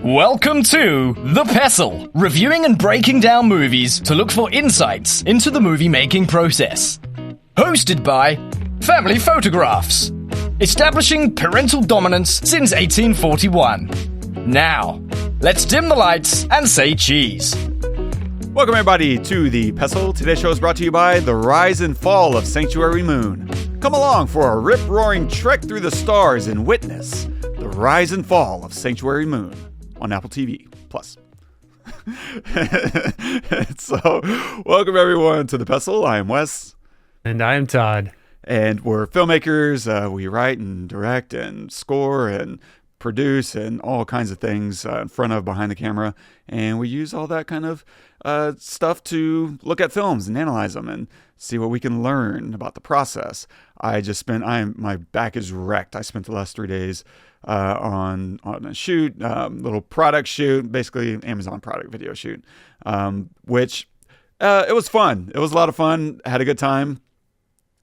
Welcome to The Pestle, reviewing and breaking down movies to look for insights into the movie-making process. Hosted by Family Photographs, establishing parental dominance since 1841. Now, let's dim the lights and say cheese. Welcome everybody to The Pestle. Today's show is brought to you by The Rise and Fall of Sanctuary Moon. Come along for a rip-roaring trek through the stars and witness The Rise and Fall of Sanctuary Moon on Apple TV+. So, welcome everyone to The Pestle. I am Wes. And I am Todd. And we're filmmakers. We write and direct and score and produce and all kinds of things in front of, behind the camera. And we use all that kind of stuff to look at films and analyze them and see what we can learn about the process. My back is wrecked. I spent the last 3 days on a shoot, little product shoot, basically Amazon product video shoot, which it was fun. It was a lot of fun. Had a good time.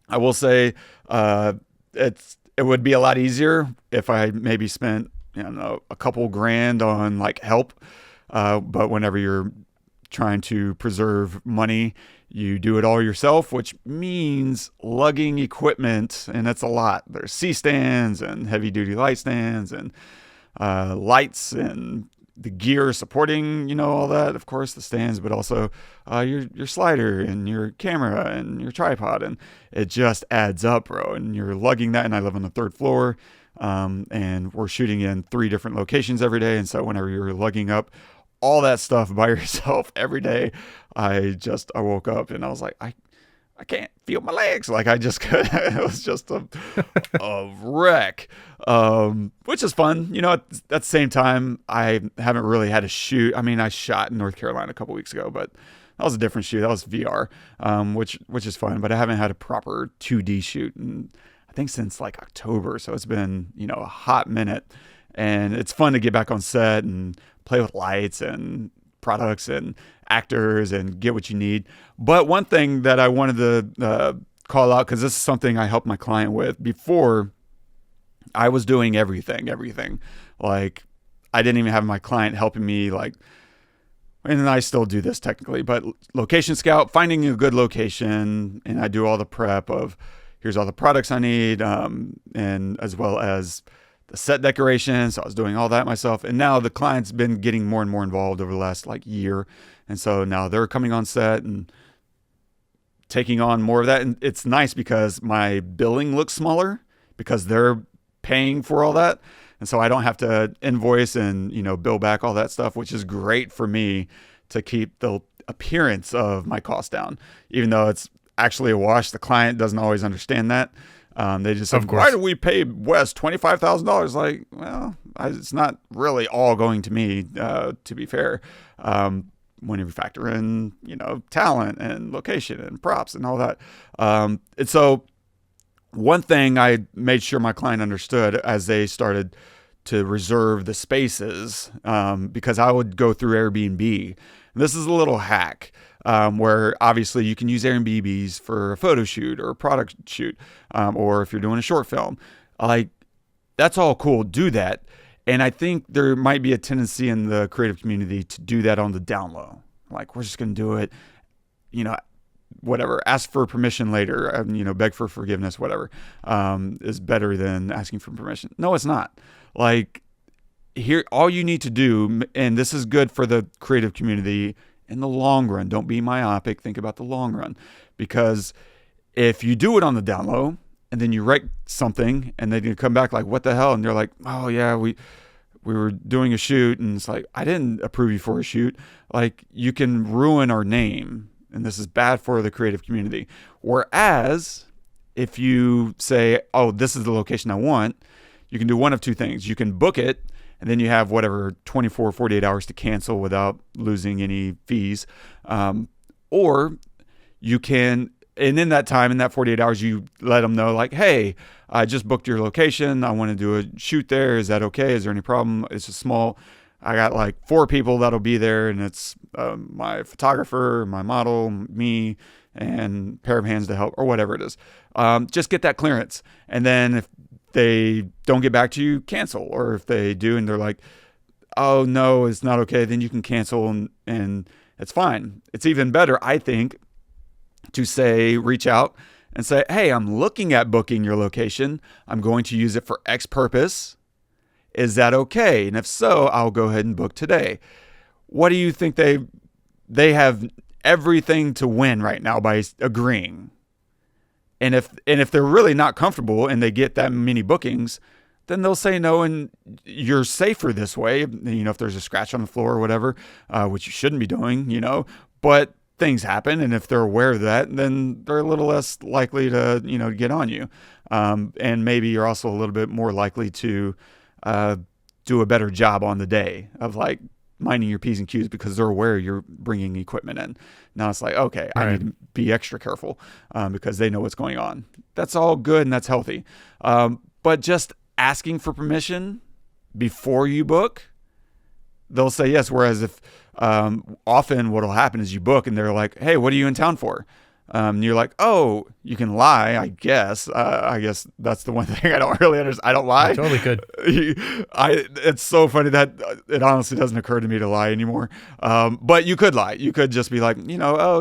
I will say it would be a lot easier if I maybe spent a couple grand on like help. But whenever you're trying to preserve money, you do it all yourself, which means lugging equipment, and that's a lot. There's C-stands and heavy-duty light stands and lights and the gear supporting, all that. Of course, the stands, but also your slider and your camera and your tripod, and it just adds up, bro. And you're lugging that, and I live on the third floor, and we're shooting in 3 different locations every day, and so whenever you're lugging up all that stuff by yourself every day, I woke up and I was like, I can't feel my legs. Like I just couldn't. It was just a wreck, which is fun. At the same time, I haven't really had a shoot. I mean, I shot in North Carolina a couple weeks ago, but that was a different shoot. That was VR, which is fun. But I haven't had a proper 2D shoot, I think since like October. So it's been, a hot minute, and it's fun to get back on set and play with lights and products and actors and get what you need. But one thing that I wanted to call out, because this is something I helped my client with before, I was doing everything. Like I didn't even have my client helping me, like, and I still do this technically, but location scout, finding a good location, and I do all the prep of here's all the products I need, and as well as the set decorations. So I was doing all that myself. And now the client's been getting more and more involved over the last year. And so now they're coming on set and taking on more of that. And it's nice because my billing looks smaller because they're paying for all that. And so I don't have to invoice and, bill back all that stuff, which is great for me to keep the appearance of my cost down. Even though it's actually a wash, the client doesn't always understand that. They just said, why do we pay Wes $25,000? Like, well, it's not really all going to me, to be fair. When you factor in, talent and location and props and all that. And so one thing I made sure my client understood as they started to reserve the spaces, because I would go through Airbnb. This is a little hack. Where obviously you can use Airbnbs for a photo shoot or a product shoot, or if you're doing a short film, like that's all cool. Do that. And I think there might be a tendency in the creative community to do that on the down low. Like we're just going to do it, whatever, ask for permission later, beg for forgiveness, whatever, is better than asking for permission. No, it's not. Like here, all you need to do, and this is good for the creative community in the long run. Don't be myopic. Think about the long run. Because if you do it on the down low and then you write something and then you come back like, what the hell? And they're like, oh yeah, we were doing a shoot. And it's like, I didn't approve you for a shoot. Like you can ruin our name. And this is bad for the creative community. Whereas if you say, oh, this is the location I want, you can do one of two things. You can book it, and then you have 24, 48 hours to cancel without losing any fees. Or you can, and in that time, in that 48 hours, you let them know like, hey, I just booked your location. I want to do a shoot there. Is that okay? Is there any problem? It's a small, I got like 4 people that'll be there, and it's my photographer, my model, me, and a pair of hands to help, or whatever it is. Just get that clearance. And then if they don't get back to you, cancel. Or if they do and they're like, oh no, it's not okay, then you can cancel and it's fine. It's even better, I think, to say, reach out and say, hey, I'm looking at booking your location. I'm going to use it for X purpose. Is that okay? And if so, I'll go ahead and book today. What do you think? They have everything to win right now by agreeing. And if they're really not comfortable and they get that many bookings, then they'll say no, and you're safer this way. If there's a scratch on the floor or whatever, which you shouldn't be doing, but things happen. And if they're aware of that, then they're a little less likely to, get on you. And maybe you're also a little bit more likely to do a better job on the day of like minding your P's and Q's because they're aware you're bringing equipment in. Now it's like, okay, I need to be extra careful because they know what's going on. That's all good and that's healthy. But just asking for permission before you book, they'll say yes. Whereas if often what will happen is you book and they're like, hey, what are you in town for? And you're like, oh, you can lie, I guess. I guess that's the one thing I don't really understand. I don't lie. I totally could. It's so funny that it honestly doesn't occur to me to lie anymore. But you could lie. You could just be like,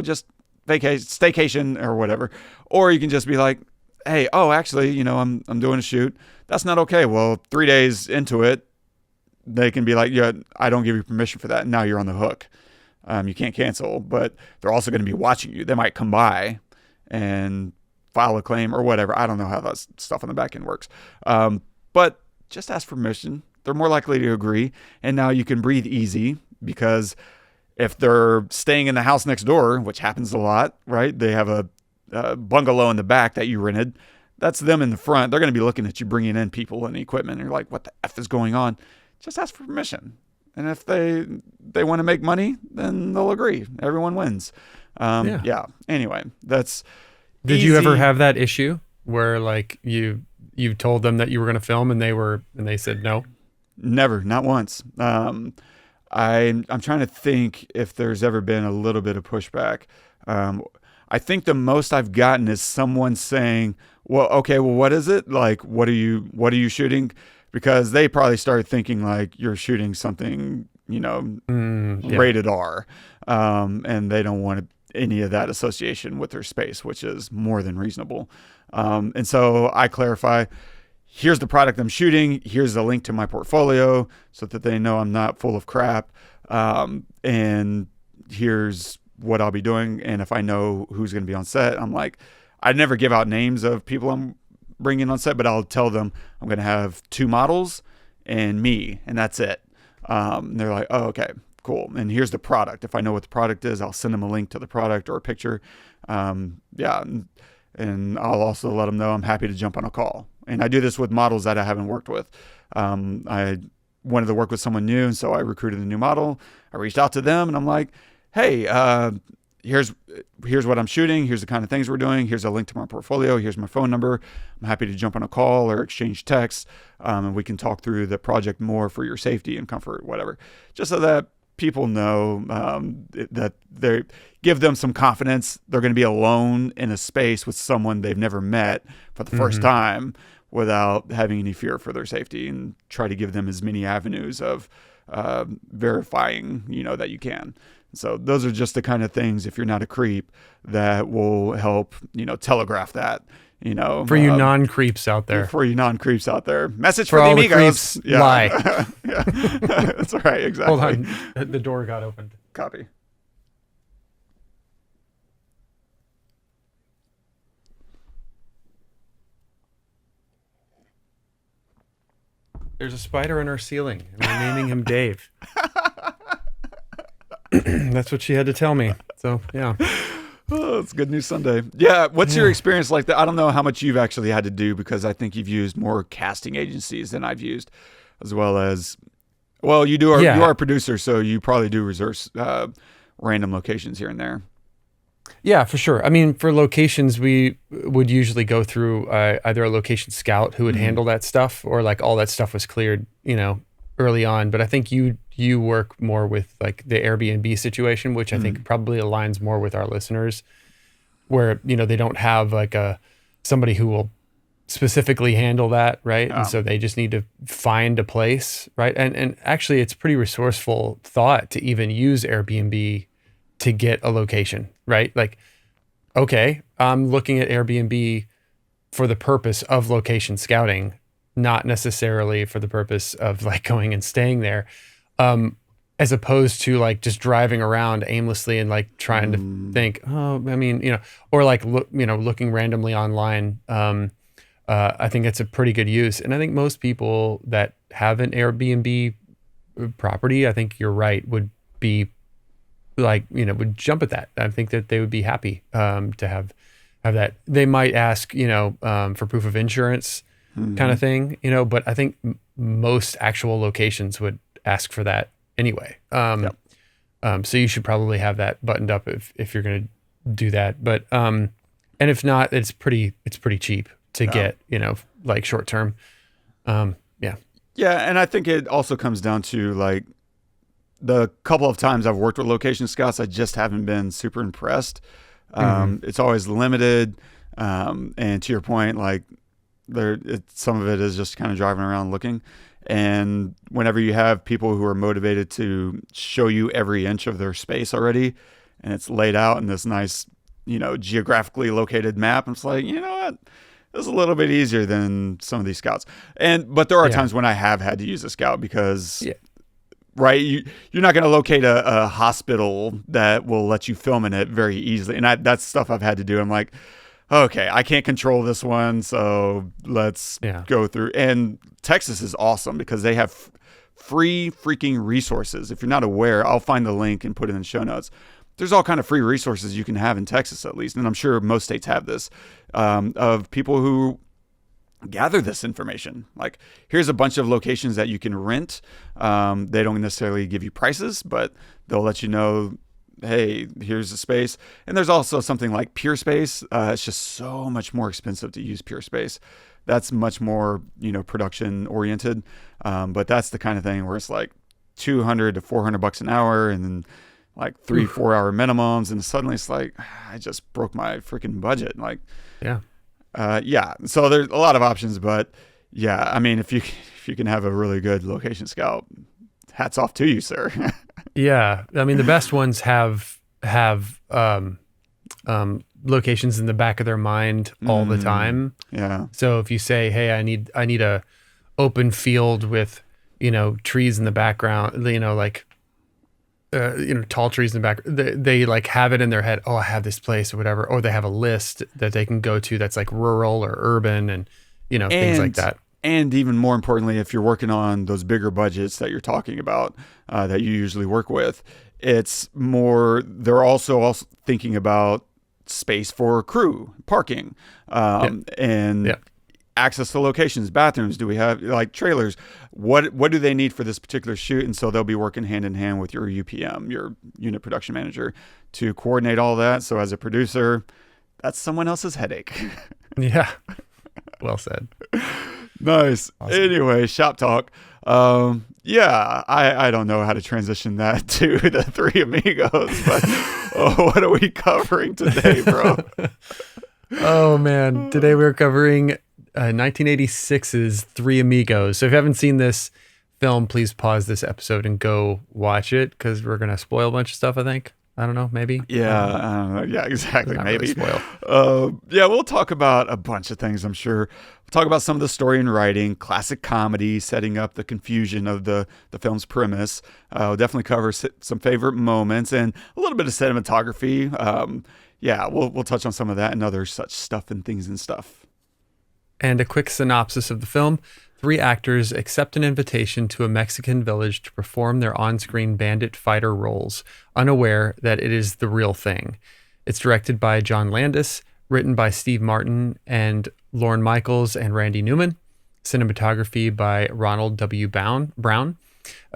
just staycation or whatever. Or you can just be like, hey, actually, I'm doing a shoot. That's not okay. Well, 3 days into it, they can be like, yeah, I don't give you permission for that. And now you're on the hook. You can't cancel, but they're also going to be watching you. They might come by and file a claim or whatever. I don't know how that stuff on the back end works. But just ask permission. They're more likely to agree. And now you can breathe easy because if they're staying in the house next door, which happens a lot, right? They have a bungalow in the back that you rented. That's them in the front. They're going to be looking at you bringing in people and equipment. And you're like, what the F is going on? Just ask for permission. And if they want to make money, then they'll agree. Everyone wins. Yeah. Anyway, that's Did easy. you ever have that issue where like you told them that you were going to film and they said no? Never, not once. I'm trying to think if there's ever been a little bit of pushback. I think the most I've gotten is someone saying, well, what is it? Like, what are you shooting? Because they probably started thinking like you're shooting something, rated R. And they don't want any of that association with their space, which is more than reasonable. And so I clarify, here's the product I'm shooting. Here's a link to my portfolio so that they know I'm not full of crap. And here's what I'll be doing. And if I know who's going to be on set, I'm like, I never give out names of people I'm bringing on set, but I'll tell them I'm going to have 2 models and me, and that's it. And they're like, oh, okay, cool. And here's the product. If I know what the product is, I'll send them a link to the product or a picture. And I'll also let them know I'm happy to jump on a call. And I do this with models that I haven't worked with. I wanted to work with someone new, and so I recruited a new model. I reached out to them, and I'm like, hey, here's what I'm shooting. Here's the kind of things we're doing. Here's a link to my portfolio. Here's my phone number. I'm happy to jump on a call or exchange texts, and we can talk through the project more for your safety and comfort, whatever. Just so that people know that they give them some confidence. They're going to be alone in a space with someone they've never met for the first time without having any fear for their safety, and try to give them as many avenues of verifying, that you can. So those are just the kind of things, if you're not a creep, that will help, telegraph that, For you non-creeps out there. For you non-creeps out there. Message For for the all the Amigos. creeps, lie. Yeah. That's right, exactly. Hold on. The door got opened. Copy. There's a spider in our ceiling, and we're naming him Dave. That's what she had to tell me. So, yeah. Oh, it's Good News Sunday. Yeah, what's your experience like that? I don't know how much you've actually had to do, because I think you've used more casting agencies than I've used, as well as, well, you are a producer, so you probably do reserve random locations here and there. Yeah, for sure. I mean, for locations, we would usually go through either a location scout who would handle that stuff, or like all that stuff was cleared, early on. But I think you work more with like the Airbnb situation, which I think probably aligns more with our listeners, where, they don't have like somebody who will specifically handle that, right? Yeah. And so they just need to find a place, right? And actually, it's pretty resourceful thought to even use Airbnb to get a location, right? Like, okay, I'm looking at Airbnb for the purpose of location scouting, not necessarily for the purpose of like going and staying there, as opposed to like just driving around aimlessly and like trying to think, oh, I mean, or like looking randomly online. I think it's a pretty good use, and I think most people that have an Airbnb property, I think you're right, would be like, would jump at that. I think that they would be happy to have that. They might ask, for proof of insurance kind of thing, but I think most actual locations would ask for that anyway. So you should probably have that buttoned up if you're going to do that. But, and if not, it's pretty cheap to get, like short term. Yeah. And I think it also comes down to like the couple of times I've worked with location scouts, I just haven't been super impressed. It's always limited. And to your point, like some of it is just kind of driving around looking. And whenever you have people who are motivated to show you every inch of their space already, and it's laid out in this nice, geographically located map, it's like, you know what? It's a little bit easier than some of these scouts. But there are times when I have had to use a scout because, right, you're not going to locate a hospital that will let you film in it very easily. And that's stuff I've had to do. I'm like, okay, I can't control this one, so let's go through. And Texas is awesome because they have free freaking resources. If you're not aware, I'll find the link and put it in the show notes. There's all kind of free resources you can have in Texas, at least, and I'm sure most states have this, of people who gather this information. Like, here's a bunch of locations that you can rent. They don't necessarily give you prices, but they'll let you know, hey, here's the space. And there's also something like Pure Space. It's just so much more expensive to use Pure Space. That's much more, production oriented. But that's the kind of thing where it's like $200 to $400 an hour, and then like 3-4 hour minimums, and suddenly it's like, I just broke my freaking budget. Like, so there's a lot of options, but I mean, if you can have a really good location scout, hats off to you, sir. Yeah, I mean, the best ones have locations in the back of their mind all the time. Yeah. So if you say, hey, I need a open field with trees in the background, tall trees in the back, they like have it in their head, oh, I have this place or whatever, or they have a list that they can go to that's like rural or urban and things like that. And even more importantly, if you're working on those bigger budgets that you're talking about, that you usually work with, it's more, they're also thinking about space for crew, parking, and access to locations, bathrooms. Do we have like trailers? What do they need for this particular shoot? And so they'll be working hand in hand with your UPM, your unit production manager, to coordinate all that. So as a producer, that's someone else's headache. Yeah. Well said. Nice. Awesome. Anyway, shop talk. I don't know how to transition that to the Three Amigos, but what are we covering today, bro? Oh man, today we're covering 1986's Three Amigos. So if you haven't seen this film, please pause this episode and go watch it, because we're gonna spoil a bunch of stuff, I think. I don't know, maybe. Yeah, yeah, exactly. Maybe. Really spoil. We'll talk about a bunch of things, I'm sure. We'll talk about some of the story and writing, classic comedy, setting up the confusion of the film's premise. We'll definitely cover some favorite moments and a little bit of cinematography. We'll touch on some of that and other such stuff and things and stuff. And a quick synopsis of the film. 3 actors accept an invitation to a Mexican village to perform their on-screen bandit fighter roles, unaware that it is the real thing. It's directed by John Landis, written by Steve Martin and Lorne Michaels and Randy Newman. Cinematography by Ronald W. Brown.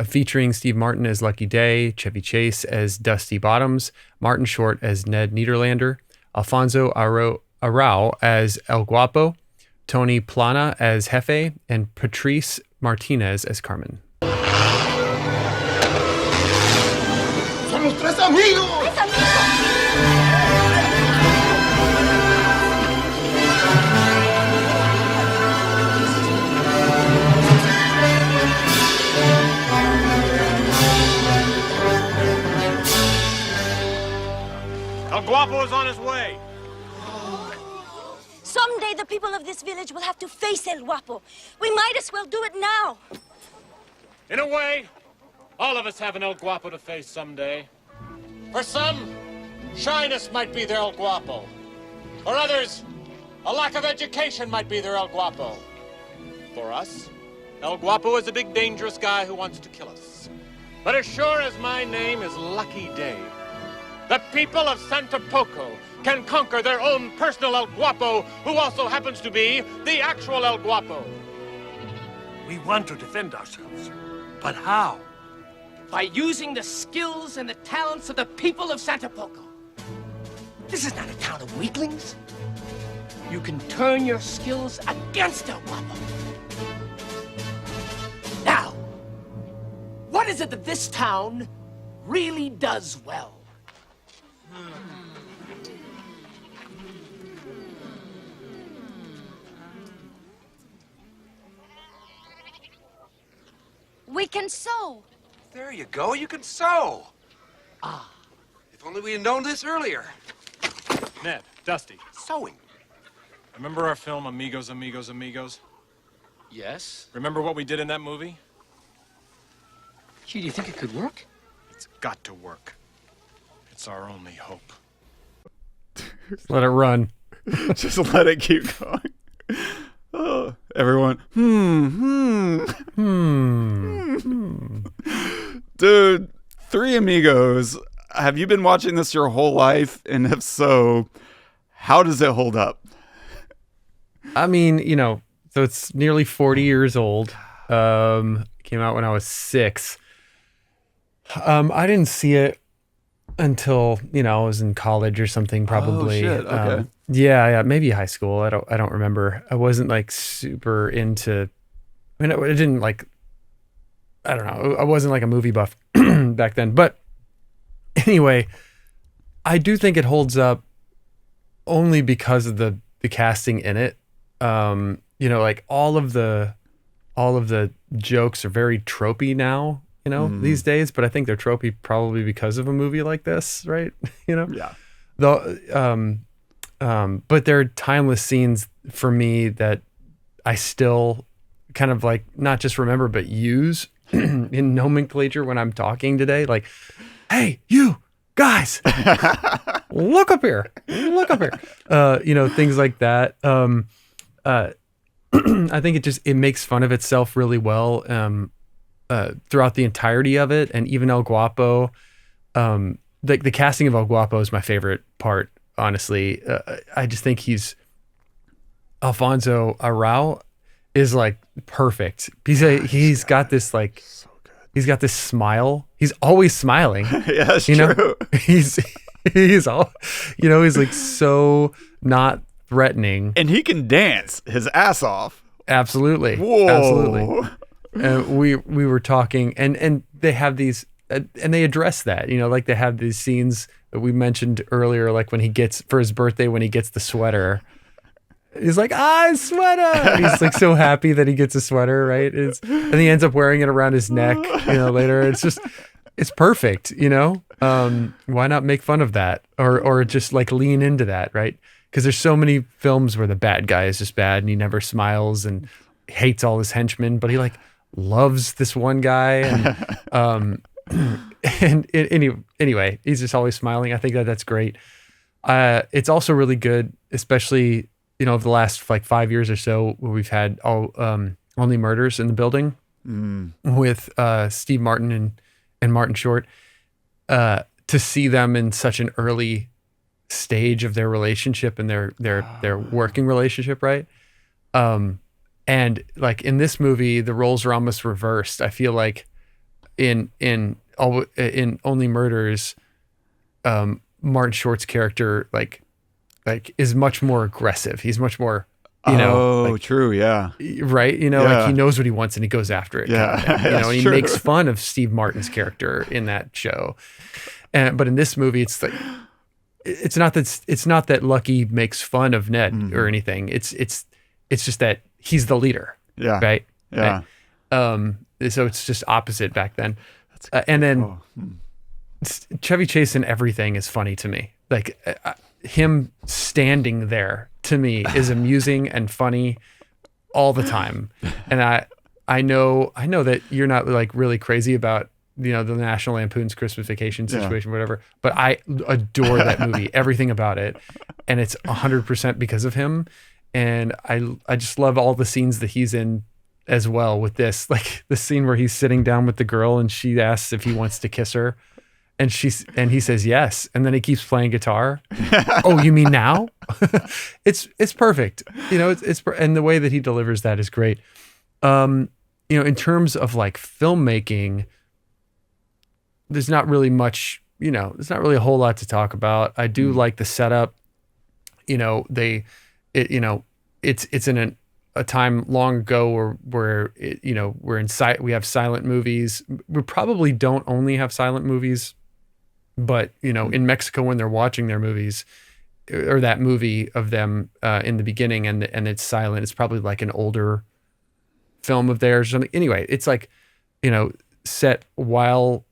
Featuring Steve Martin as Lucky Day, Chevy Chase as Dusty Bottoms, Martin Short as Ned Niederlander, Alfonso Arau as El Guapo, Tony Plana as Jefe, and Patrice Martinez as Carmen. ¡Somos tres amigos! Guapo is on his way. Someday the people of this village will have to face El Guapo. We might as well do it now. In a way, all of us have an El Guapo to face someday. For some, shyness might be their El Guapo. For others, a lack of education might be their El Guapo. For us, El Guapo is a big dangerous guy who wants to kill us. But as sure as my name is Lucky Day, the people of Santa Poco can conquer their own personal El Guapo, who also happens to be the actual El Guapo. We want to defend ourselves, but how? By using the skills and the talents of the people of Santa Poco. This is not a town of weaklings. You can turn your skills against El Guapo. Now, what is it that this town really does well? We can sew. There you go, you can sew. Ah. If only we had known this earlier. Ned, Dusty, Sewing. remember our film Amigos, Amigos, Amigos? Yes. Remember what we did in that movie? Gee, do you think it could work? It's got to work. It's our only hope. Let it run. Just let it keep going. Oh, everyone. Dude, Three Amigos. Have you been watching this your whole life? And if so, how does it hold up? I mean, so it's nearly 40 years old. Came out when I was 6. I didn't see it until, I was in college or something, probably. Oh, shit. Okay. Yeah, maybe high school. I don't remember. I wasn't like super into, I didn't like, I don't know. I wasn't like a movie buff back then. But anyway, I do think it holds up only because of the casting in it. Like all of the jokes are very tropey now, these days, but I think they're tropey probably because of a movie like this, right? Yeah. But they're timeless scenes for me that I still kind of like not just remember, but use in nomenclature when I'm talking today. Like, hey, you guys, look up here, things like that. I think it makes fun of itself really well throughout the entirety of it, and even El Guapo. The casting of El Guapo is my favorite part, honestly. I just think Alfonso Arau is like perfect. He's got this like, so good. He's got this smile. He's always smiling. Yeah, that's true. He's all, he's like so not threatening, and he can dance his ass off. Absolutely. Whoa. Absolutely. We were talking, and they have these, and they address that, like they have these scenes that we mentioned earlier, like when he gets, for his birthday, when he gets the sweater, he's like, sweater. He's like so happy that he gets a sweater, right? And he ends up wearing it around his neck, later. It's perfect, why not make fun of that or just like lean into that, right? Because there's so many films where the bad guy is just bad and he never smiles and hates all his henchmen, but he like loves this one guy. And anyway, he's just always smiling. I think that's great. It's also really good, especially, the last like 5 years or so where we've had Only Murders in the Building with Steve Martin and Martin Short, to see them in such an early stage of their relationship and their working relationship, right? And like in this movie, the roles are almost reversed. I feel like in Only Murders, Martin Short's character like is much more aggressive. He's much more, true, yeah, right. Like he knows what he wants and he goes after it. Yeah, kind of thing, and he true. makes fun of Steve Martin's character in that show. But in this movie, it's like, it's not that Lucky makes fun of Ned or anything. It's just that he's the leader. Yeah. Right. Yeah. Right? So it's just opposite back then. And then Chevy Chase in everything is funny to me. Like him standing there to me is amusing and funny all the time. And I know that you're not like really crazy about, the National Lampoon's Christmas Vacation situation, whatever, but I adore that movie, everything about it. And it's 100% because of him. And I just love all the scenes that he's in as well with this, like the scene where he's sitting down with the girl and she asks if he wants to kiss her. And he says yes, and then he keeps playing guitar. Oh, you mean now? It's perfect. And the way that he delivers that is great. In terms of like filmmaking, there's not really much. There's not really a whole lot to talk about. I do like the setup. It's in a time long ago where we have silent movies. We probably don't only have silent movies. But, in Mexico, when they're watching their movies or that movie of them in the beginning and it's silent, it's probably like an older film of theirs or something. Anyway, it's like, set a while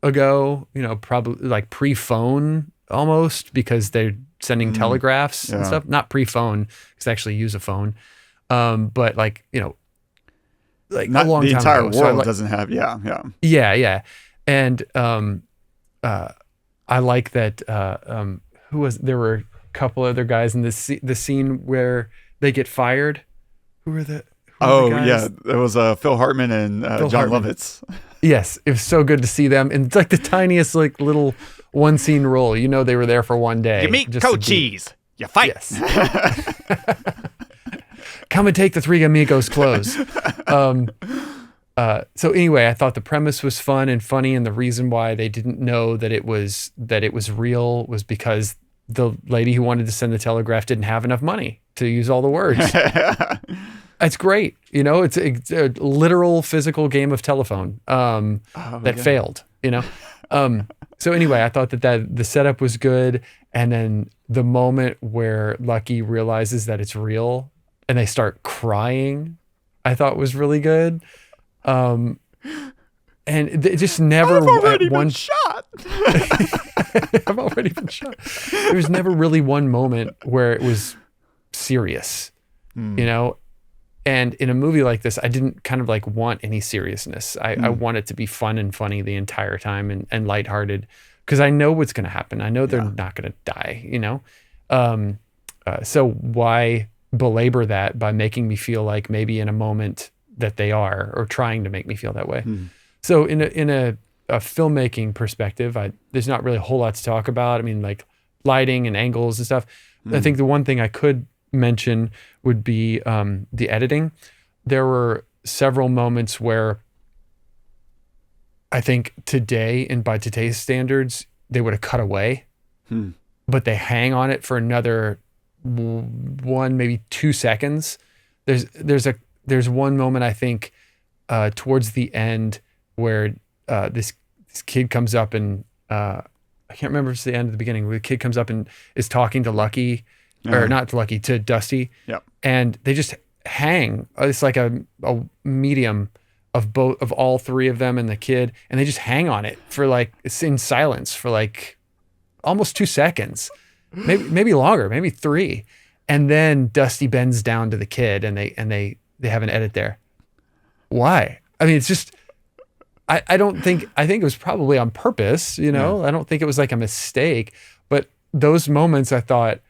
ago, probably like pre-phone almost, because they're sending telegraphs and stuff. Not pre-phone, because they actually use a phone. But like, like not a long the time entire ago. world doesn't have, Yeah. And, I like that. There were a couple other guys in the scene where they get fired. Who were the guys? It was Phil Hartman and John Lovitz. Yes, it was so good to see them in like the tiniest like little one scene role. They were there for one day. You meet Cochise. You fight. Yes. Come and take the Three Amigos clothes. So anyway, I thought the premise was fun and funny, and the reason why they didn't know that it was real was because the lady who wanted to send the telegraph didn't have enough money to use all the words. It's great, it's a literal physical game of telephone that failed. So anyway, I thought that the setup was good, and then the moment where Lucky realizes that it's real and they start crying, I thought was really good. And it just never. I've already been shot. I've already been shot. There was never really one moment where it was serious, And in a movie like this, I didn't kind of like want any seriousness. I want it to be fun and funny the entire time and lighthearted, because I know what's going to happen. I know they're not going to die. So why belabor that by making me feel like maybe in a moment that they are, or trying to make me feel that way. So in a filmmaking perspective, there's not really a whole lot to talk about. I mean, like lighting and angles and stuff. I think the one thing I could mention would be the editing. There were several moments where I think today, and by today's standards, they would have cut away, but they hang on it for another 1, maybe 2 seconds. There's one moment, I think, towards the end where this kid comes up and I can't remember if it's the end or the beginning, where the kid comes up and is talking to Lucky, or not to Lucky, to Dusty. Yep. And they just hang. It's like a medium of all three of them and the kid, and they just hang on it for like, it's in silence for like almost 2 seconds, maybe longer, maybe 3. And then Dusty bends down to the kid, and they have an edit there. Why? I mean, it's just, I think it was probably on purpose, I don't think it was like a mistake, but those moments I thought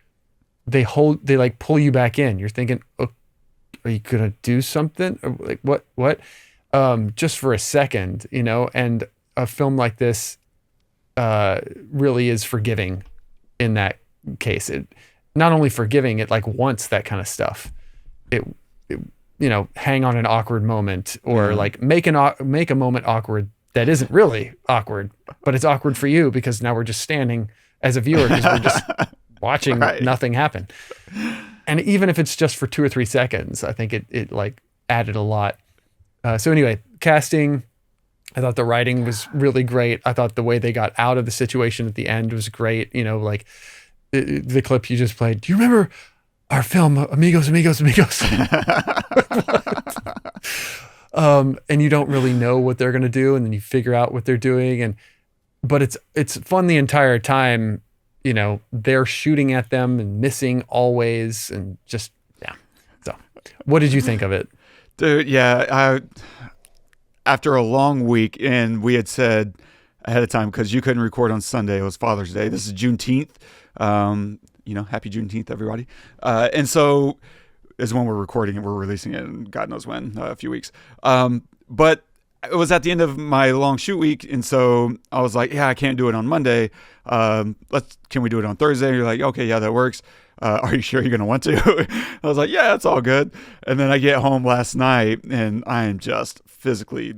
they like pull you back in. You're thinking, oh, are you going to do something? Or like what? Just for a second, and a film like this really is forgiving in that case. It not only forgiving, it like wants that kind of stuff. It hang on an awkward moment, or like make a moment awkward that isn't really awkward, but it's awkward for you because now we're just standing as a viewer because we're just watching nothing happen. And even if it's just for 2 or 3 seconds, I think it like added a lot. So anyway, casting, I thought the writing was really great. I thought the way they got out of the situation at the end was great. Like the clip you just played. Do you remember our film, Amigos? And you don't really know what they're going to do. And then you figure out what they're doing. And but it's fun the entire time. You know, they're shooting at them and missing always, and just yeah. So, what did you think of it, dude? Yeah, after a long week, and we had said ahead of time because you couldn't record on Sunday. It was Father's Day. This is Juneteenth. Happy Juneteenth, everybody. And so is when we're recording it. We're releasing it in God knows when, a few weeks. But it was at the end of my long shoot week, and so I was like, yeah, I can't do it on Monday. Can we do it on Thursday? And you're like, okay, yeah, that works. Are you sure you're going to want to? I was like, yeah, it's all good. And then I get home last night, and I am just physically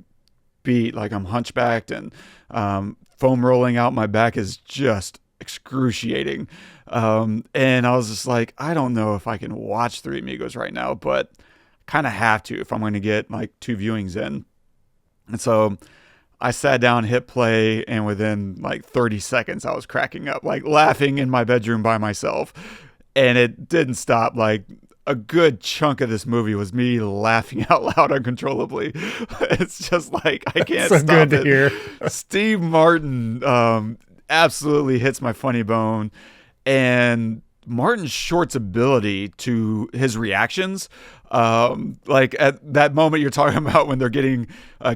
beat. Like, I'm hunchbacked, and foam rolling out my back is just excruciating. And I was just like, I don't know if I can watch Three Amigos right now, but kind of have to if I'm going to get like 2 viewings in. And so I sat down, hit play, and within like 30 seconds, I was cracking up, like laughing in my bedroom by myself. And it didn't stop. Like, a good chunk of this movie was me laughing out loud uncontrollably. It's just like, I can't so stop good to it. hear. Steve Martin absolutely hits my funny bone. And Martin Short's ability to his reactions, like at that moment you're talking about when they're getting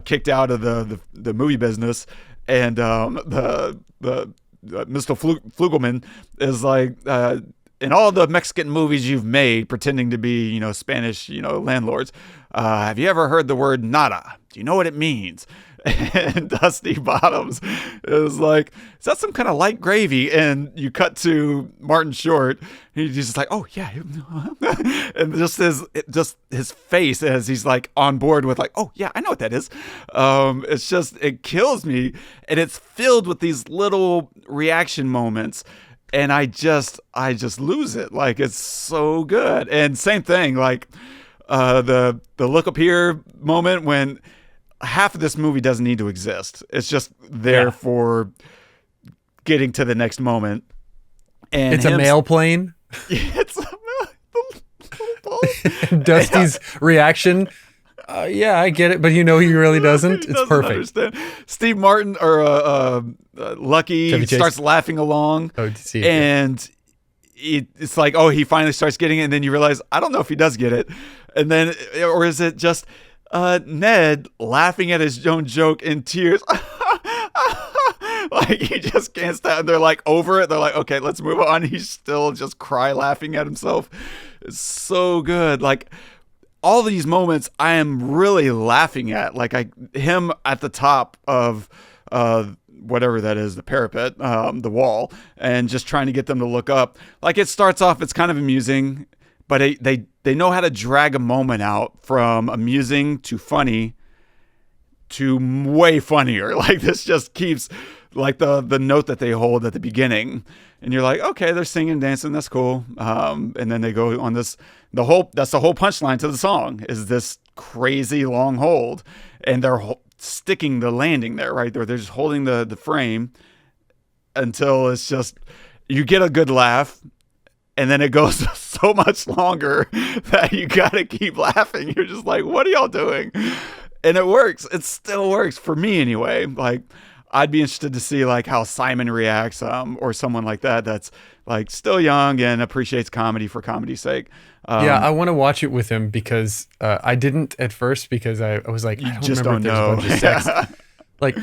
kicked out of the movie business, and the Mr. Flugelman is like, in all the Mexican movies you've made pretending to be, Spanish, landlords, have you ever heard the word nada? Do you know what it means? And Dusty Bottoms is like, is that some kind of light gravy? And you cut to Martin Short. He's just like, oh yeah, and just his face as he's like on board with like, oh yeah, I know what that is. It's just, it kills me, and it's filled with these little reaction moments. And I just lose it. Like, it's so good. And same thing, like the look up here moment when half of this movie doesn't need to exist. It's just there for getting to the next moment. And it's a mail plane. It's Dusty's reaction. Yeah, I get it, but he really doesn't. It's perfect. Understand. Steve Martin or Lucky starts laughing along, and it's like, oh, he finally starts getting it, and then you realize, I don't know if he does get it, and then, or is it just Ned laughing at his own joke in tears? Like, he just can't stop. They're like over it. They're like, okay, let's move on. He's still just laughing at himself. It's so good. Like, all these moments I am really laughing at, like him at the top of whatever that is, the parapet, the wall, and just trying to get them to look up. Like, it starts off, it's kind of amusing, but they know how to drag a moment out from amusing to funny to way funnier. Like, this just keeps, like, the note that they hold at the beginning, and you're like, okay, they're singing, dancing, that's cool. And then they go on this, that's the whole punchline to the song, is this crazy long hold, and they're sticking the landing there, right? They're just holding the frame until it's just, you get a good laugh, and then it goes so much longer that you gotta keep laughing. You're just like, what are y'all doing? And it works. It still works for me anyway. Like, I'd be interested to see like how Simon reacts, or someone like that that's like still young and appreciates comedy for comedy's sake. Yeah, I want to watch it with him because I didn't at first, because I was like, I don't remember if there's a bunch of sex. Like,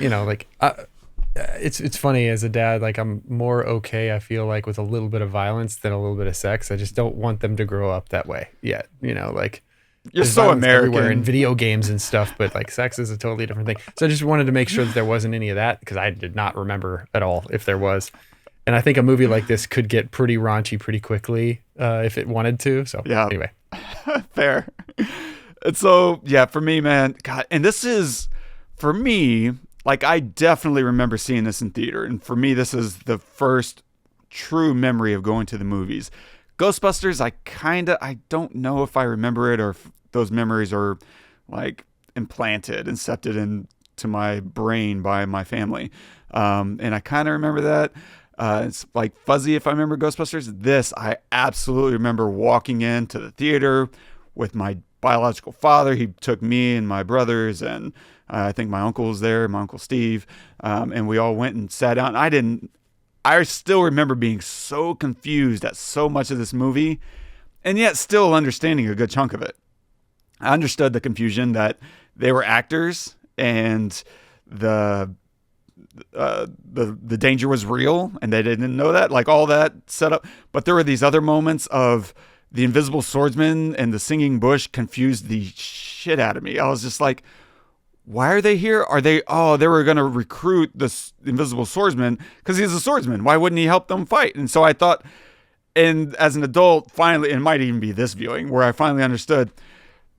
it's funny as a dad, like, I'm more okay, I feel like, with a little bit of violence than a little bit of sex. I just don't want them to grow up that way yet. Like, you're so American in video games and stuff, but like sex is a totally different thing. So I just wanted to make sure that there wasn't any of that, because I did not remember at all if there was. And I think a movie like this could get pretty raunchy pretty quickly if it wanted to. So yeah, anyway, fair. And so yeah, for me, man, God, and this is, for me, like, I definitely remember seeing this in theater, and for me, this is the first true memory of going to the movies. Ghostbusters, I don't know if I remember it, or if those memories are like implanted, incepted into my brain by my family. And I kind of remember that. It's like fuzzy if I remember Ghostbusters. This, I absolutely remember walking into the theater with my biological father. He took me and my brothers, and I think my uncle was there, my Uncle Steve, and we all went and sat down. I still remember being so confused at so much of this movie, and yet still understanding a good chunk of it. I understood the confusion that they were actors and the danger was real and they didn't know that, like all that set up. But there were these other moments of the invisible swordsman and the singing bush confused the shit out of me. I was just like, why are they here? They were going to recruit this invisible swordsman because he's a swordsman. Why wouldn't he help them fight? And so I thought, and as an adult, finally, it might even be this viewing where I finally understood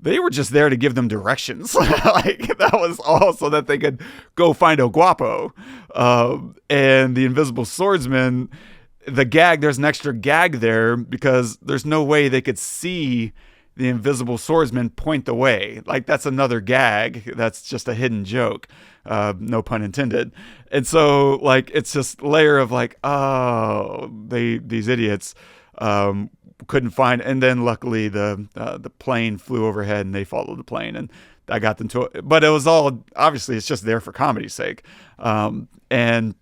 they were just there to give them directions. Like that was all so that they could go find El Guapo. And the invisible swordsman, there's an extra gag there because there's no way they could see the invisible swordsman point the way. Like that's another gag. That's just a hidden joke. No pun intended. And so like, it's this layer of like, these idiots, couldn't find, and then luckily the plane flew overhead and they followed the plane and I got them to it. But it was all, obviously it's just there for comedy's sake. And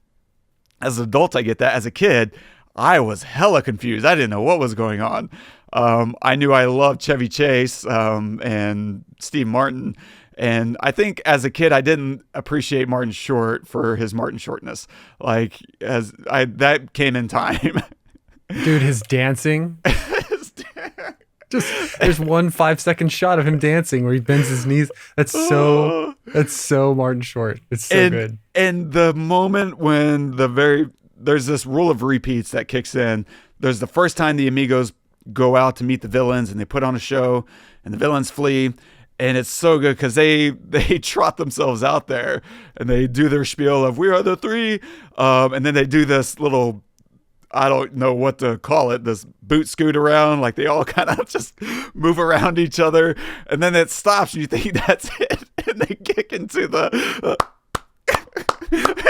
as an adult, I get that. As a kid, I was hella confused. I didn't know what was going on. I knew I loved Chevy Chase and Steve Martin. And I think as a kid, I didn't appreciate Martin Short for his Martin Shortness. Like that came in time. Dude, his dancing. Just there's one 5-second shot of him dancing where he bends his knees. That's so Martin Short. It's so good. And the moment when there's this rule of repeats that kicks in. There's the first time the Amigos go out to meet the villains and they put on a show and the villains flee. And it's so good because they trot themselves out there and they do their spiel of we are the three. And then they do this little, I don't know what to call it, this boot scoot around. Like they all kind of just move around each other. And then it stops and you think that's it. And they kick into the...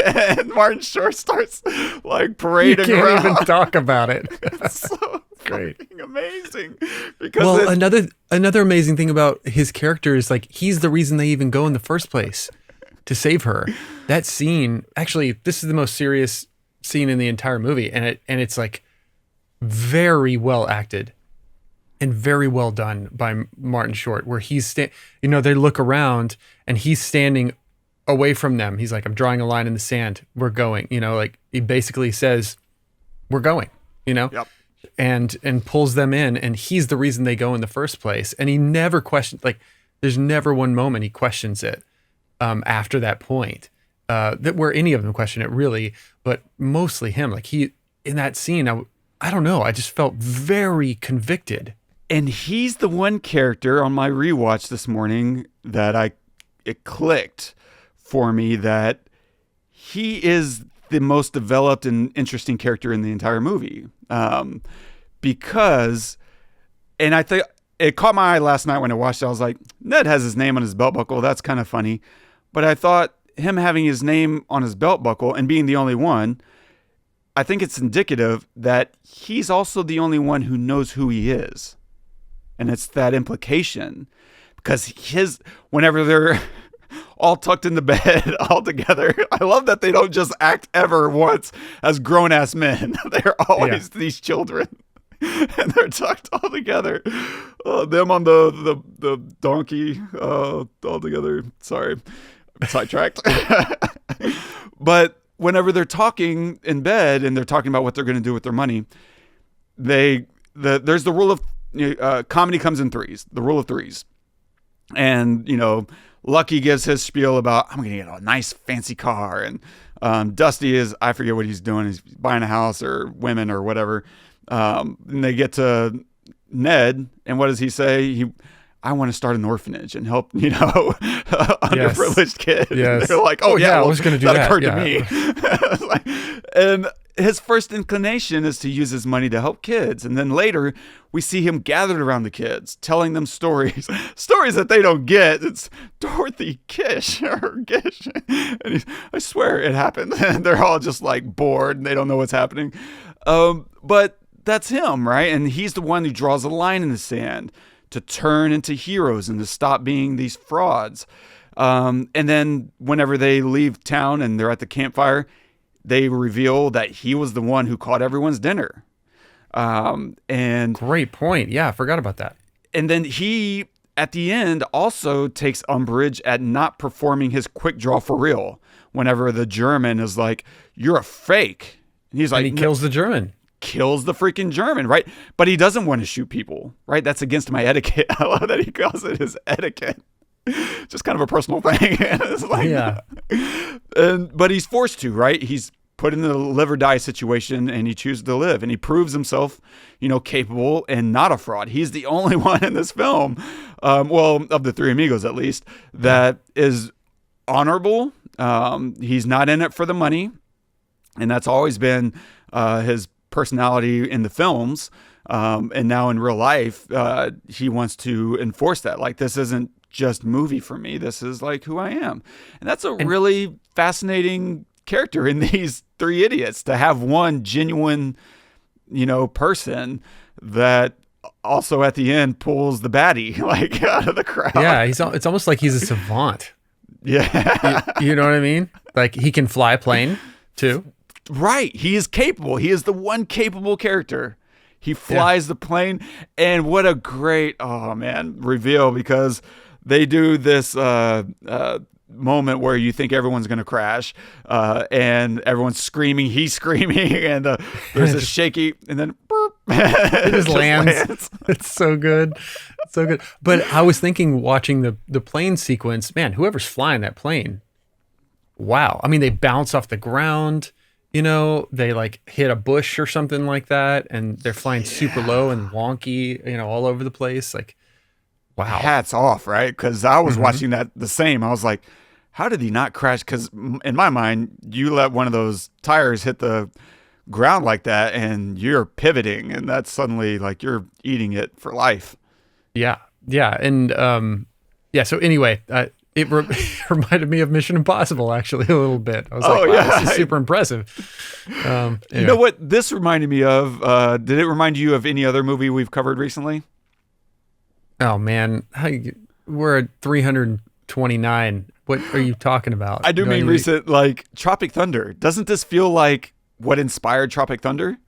and Martin Short starts like parading around. You can't even talk about it. It's so great. Amazing. Because another amazing thing about his character is like he's the reason they even go in the first place to save her. That scene, actually, this is the most serious scene in the entire movie, and it's like very well acted and very well done by Martin Short, where he's they look around and he's standing away from them. He's like, I'm drawing a line in the sand. We're going, like he basically says, we're going, Yep. and pulls them in, and he's the reason they go in the first place. And he never questions, like there's never one moment he questions it after that point. That where any of them question it really, but mostly him. Like he, in that scene, I don't know, I just felt very convicted. And he's the one character on my rewatch this morning that it clicked for me that he is the most developed and interesting character in the entire movie. Because, and I think it caught my eye last night when I watched it. I was like, Ned has his name on his belt buckle. That's kind of funny. But I thought him having his name on his belt buckle and being the only one, I think it's indicative that he's also the only one who knows who he is. And it's that implication because whenever they're all tucked into bed all together, I love that they don't just act ever once as grown-ass men. They're always these children. And they're tucked all together. Them on the donkey all together. Sorry. Sidetracked. But whenever they're talking in bed and they're talking about what they're going to do with their money, there's the rule of comedy comes in threes, the rule of threes. And, Lucky gives his spiel about, I'm going to get a nice fancy car. And Dusty I forget what he's doing. He's buying a house or women or whatever. And they get to Ned. And what does he say? I want to start an orphanage and help, underprivileged kids. Yes. They're like, I was going to do that. Occurred to me. And his first inclination is to use his money to help kids. And then later we see him gathered around the kids, telling them stories that they don't get. It's Dorothy Gish. And I swear it happened. And they're all just like bored and they don't know what's happening. But that's him, right? And he's the one who draws a line in the sand to turn into heroes and to stop being these frauds. And then whenever they leave town and they're at the campfire, they reveal that he was the one who caught everyone's dinner. And great point. Yeah, I forgot about that. And then he, at the end, also takes umbrage at not performing his quick draw for real. Whenever the German is like, "You're a fake," and he's like, and he kills the German. Kills the freaking German, right? But he doesn't want to shoot people, right? That's against my etiquette. I love that he calls it his etiquette. Just kind of a personal thing. It's like, yeah. But he's forced to, right? He's put in the live or die situation, and he chooses to live, and he proves himself, capable and not a fraud. He's the only one in this film, well, of the three amigos at least, that is honorable. He's not in it for the money, and that's always been his personality in the films. And now in real life, he wants to enforce that. Like, this isn't just movie for me. This is like who I am. And that's a really fascinating character in these three idiots, to have one genuine, person that also at the end pulls the baddie like out of the crowd. Yeah. It's almost like he's a savant. Yeah. You know what I mean? Like, he can fly a plane too. Right. He is capable. He is the one capable character. He flies the plane. And what a great, reveal, because they do this moment where you think everyone's going to crash, and everyone's screaming. He's screaming, and there's a shaky, and then burp, it just lands. It's so good. It's so good. But I was thinking, watching the plane sequence, man, whoever's flying that plane, wow. I mean, they bounce off the ground. They like hit a bush or something like that, and they're flying super low and wonky, all over the place. Like, wow. Hats off, right? Because I was watching that the same. I was like, how did he not crash? Because in my mind, you let one of those tires hit the ground like that, and you're pivoting, and that's suddenly like you're eating it for life. Yeah. Yeah. And so anyway, it reminded me of Mission Impossible, actually, a little bit. I was like, wow, this is super impressive. Anyway. You know what this reminded me of? Did it remind you of any other movie we've covered recently? Oh, man. We're at 329. What are you talking about? I do mean recent, like Tropic Thunder. Doesn't this feel like what inspired Tropic Thunder?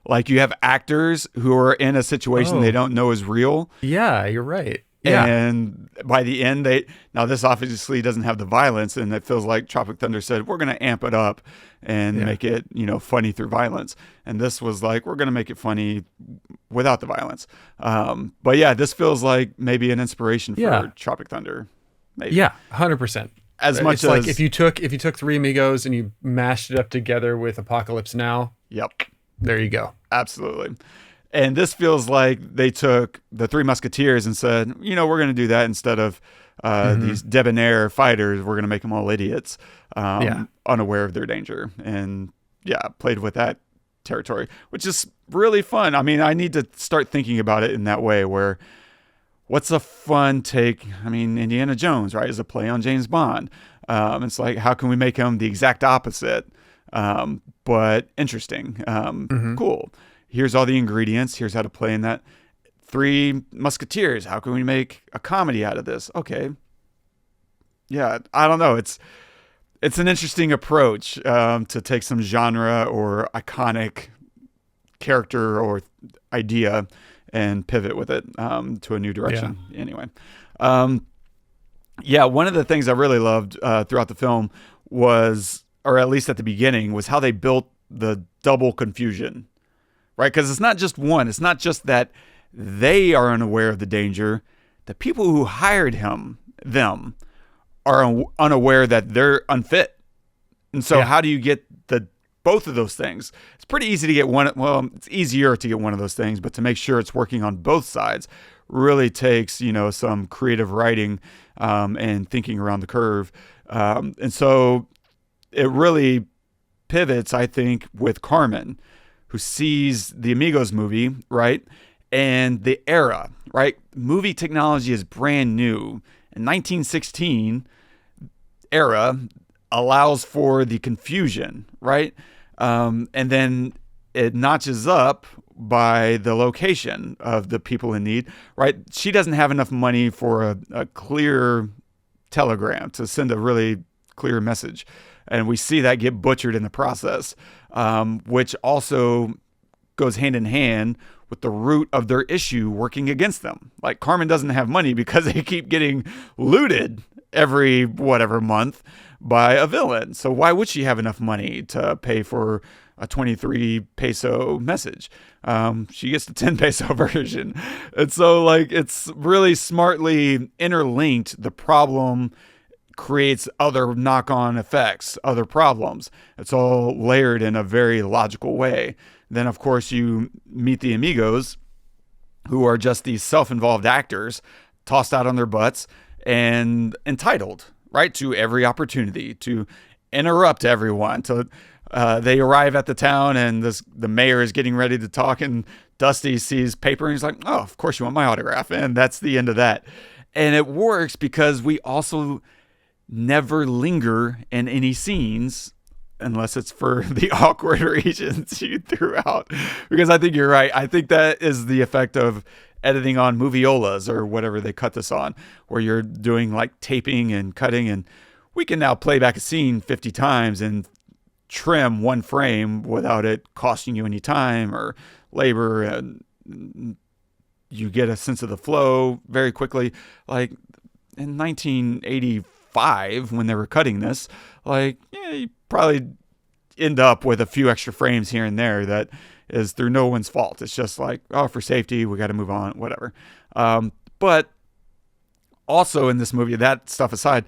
Like, you have actors who are in a situation they don't know is real. Yeah, you're right. Yeah. And by the end, this obviously doesn't have the violence, and it feels like Tropic Thunder said, we're going to amp it up and make it, funny through violence. And this was like, we're going to make it funny without the violence. But yeah, this feels like maybe an inspiration for Tropic Thunder. Maybe. Yeah, 100%. As much it's as like if you took Three Amigos and you mashed it up together with Apocalypse Now. Yep. There you go. Absolutely. And this feels like they took the Three Musketeers and said, we're going to do that instead of these debonair fighters. We're going to make them all idiots, unaware of their danger. And played with that territory, which is really fun. I mean, I need to start thinking about it in that way, where what's a fun take? I mean, Indiana Jones, right, is a play on James Bond. It's like, how can we make him the exact opposite, but interesting, cool. Here's all the ingredients. Here's how to play in that. Three Musketeers. How can we make a comedy out of this? Okay. Yeah, I don't know. It's an interesting approach to take some genre or iconic character or idea and pivot with it to a new direction. Yeah. Anyway. One of the things I really loved throughout the film was, or at least at the beginning, was how they built the double confusion. Right? Because it's not just one. It's not just that they are unaware of the danger. The people who hired them are unaware that they're unfit. And so how do you get both of those things? It's pretty easy to get one. Well, it's easier to get one of those things, but to make sure it's working on both sides really takes, some creative writing and thinking around the curve. And so it really pivots, I think, with Carmen, who sees the Amigos movie, right? And the era, right? Movie technology is brand new. In 1916 era allows for the confusion, right? And then it notches up by the location of the people in need, right? She doesn't have enough money for a clear telegram to send a really clear message. And we see that get butchered in the process, which also goes hand in hand with the root of their issue working against them. Like, Carmen doesn't have money because they keep getting looted every whatever month by a villain. So why would she have enough money to pay for a 23 peso message? She gets the 10 peso version. And so, like, it's really smartly interlinked. The problem creates other knock-on effects, other problems. It's all layered in a very logical way. Then, of course, you meet the Amigos, who are just these self-involved actors tossed out on their butts and entitled, right, to every opportunity to interrupt everyone. They arrive at the town, and the mayor is getting ready to talk, and Dusty sees paper, and he's like, oh, of course you want my autograph. And that's the end of that. And it works because we also never linger in any scenes unless it's for the awkward regions you threw out. Because I think you're right. I think that is the effect of editing on moviolas or whatever they cut this on, where you're doing like taping and cutting, and we can now play back a scene 50 times and trim one frame without it costing you any time or labor, and you get a sense of the flow very quickly. Like in 1985, when they were cutting this, like, yeah, you probably end up with a few extra frames here and there that is through no one's fault. It's just like, oh, for safety, we got to move on, whatever. But also in this movie, that stuff aside,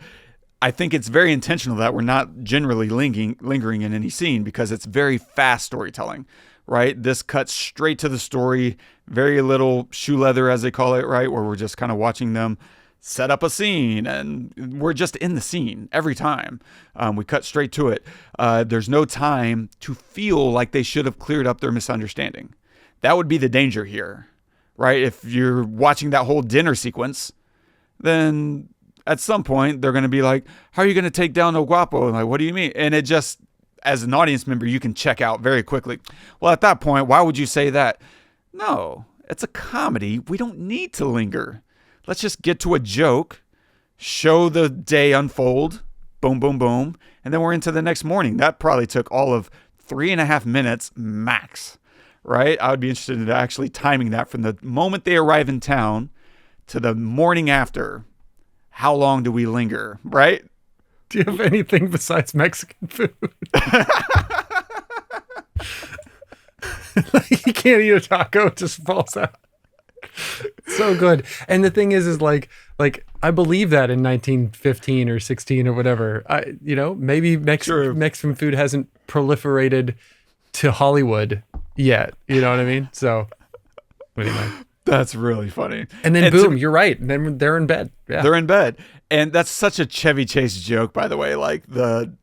I think it's very intentional that we're not generally lingering in any scene, because it's very fast storytelling, right? This cuts straight to the story, very little shoe leather, as they call it, right? Where we're just kind of watching them set up a scene, and we're just in the scene every time. We cut straight to it. There's no time to feel like they should have cleared up their misunderstanding. That would be the danger here, right? If you're watching that whole dinner sequence, then at some point they're going to be like, how are you going to take down El Guapo? And like, what do you mean? And it just, as an audience member, you can check out very quickly. Well, at that point, why would you say that? No, it's a comedy. We don't need to linger. Let's just get to a joke, show the day unfold, boom, boom, boom, and then we're into the next morning. That probably took all of 3.5 minutes max, right? I would be interested in actually timing that from the moment they arrive in town to the morning after. How long do we linger, right? Do you have anything besides Mexican food? Like, you can't eat a taco, it just falls out. So good. And the thing is like I believe that in 1915 or 16 or whatever, maybe Mexican food hasn't proliferated to Hollywood yet. You know what I mean? So anyway, that's really funny. And then boom, you're right. And then they're in bed. Yeah. They're in bed. And that's such a Chevy Chase joke, by the way. Like,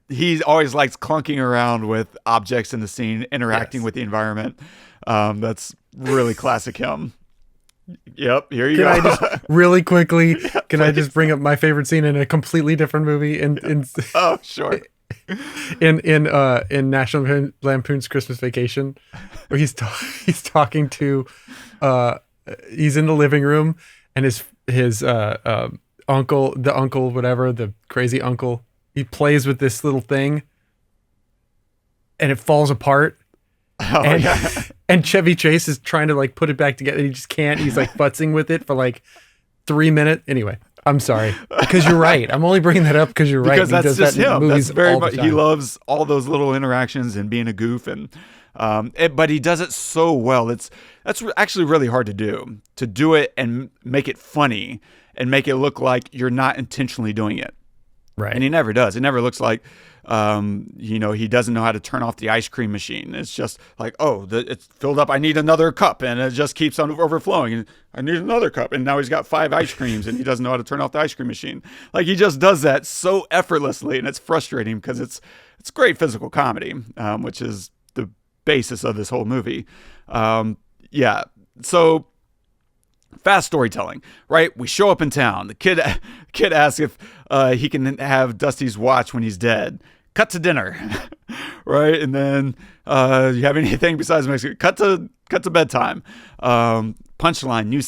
he always likes clunking around with objects in the scene, interacting with the environment. That's really classic him. Yep, here you go. Can I just really quickly, I just bring up my favorite scene in a completely different movie? Oh, sure. In National Lampoon's Christmas Vacation, where he's talking to, he's in the living room, and his uncle, whatever, the crazy uncle, he plays with this little thing, and it falls apart. Oh, yeah. And Chevy Chase is trying to like put it back together. He just can't. He's like futzing with it for like 3 minutes. Anyway, I'm sorry, because you're right. I'm only bringing that up because you're right. Because that's just him. That's very much. He loves all those little interactions and being a goof, and but he does it so well. That's actually really hard to do. To do it and make it funny and make it look like you're not intentionally doing it. Right. And he never does. It never looks like, he doesn't know how to turn off the ice cream machine. It's just like, it's filled up. I need another cup. And it just keeps on overflowing. And I need another cup. And now he's got 5 ice creams and he doesn't know how to turn off the ice cream machine. Like, he just does that so effortlessly. And it's frustrating because it's great physical comedy, which is the basis of this whole movie. Yeah. So fast storytelling, right? We show up in town. The kid asks if he can have Dusty's watch when he's dead. Cut to dinner, right? And then you have anything besides Mexico? Cut to bedtime. punchline, new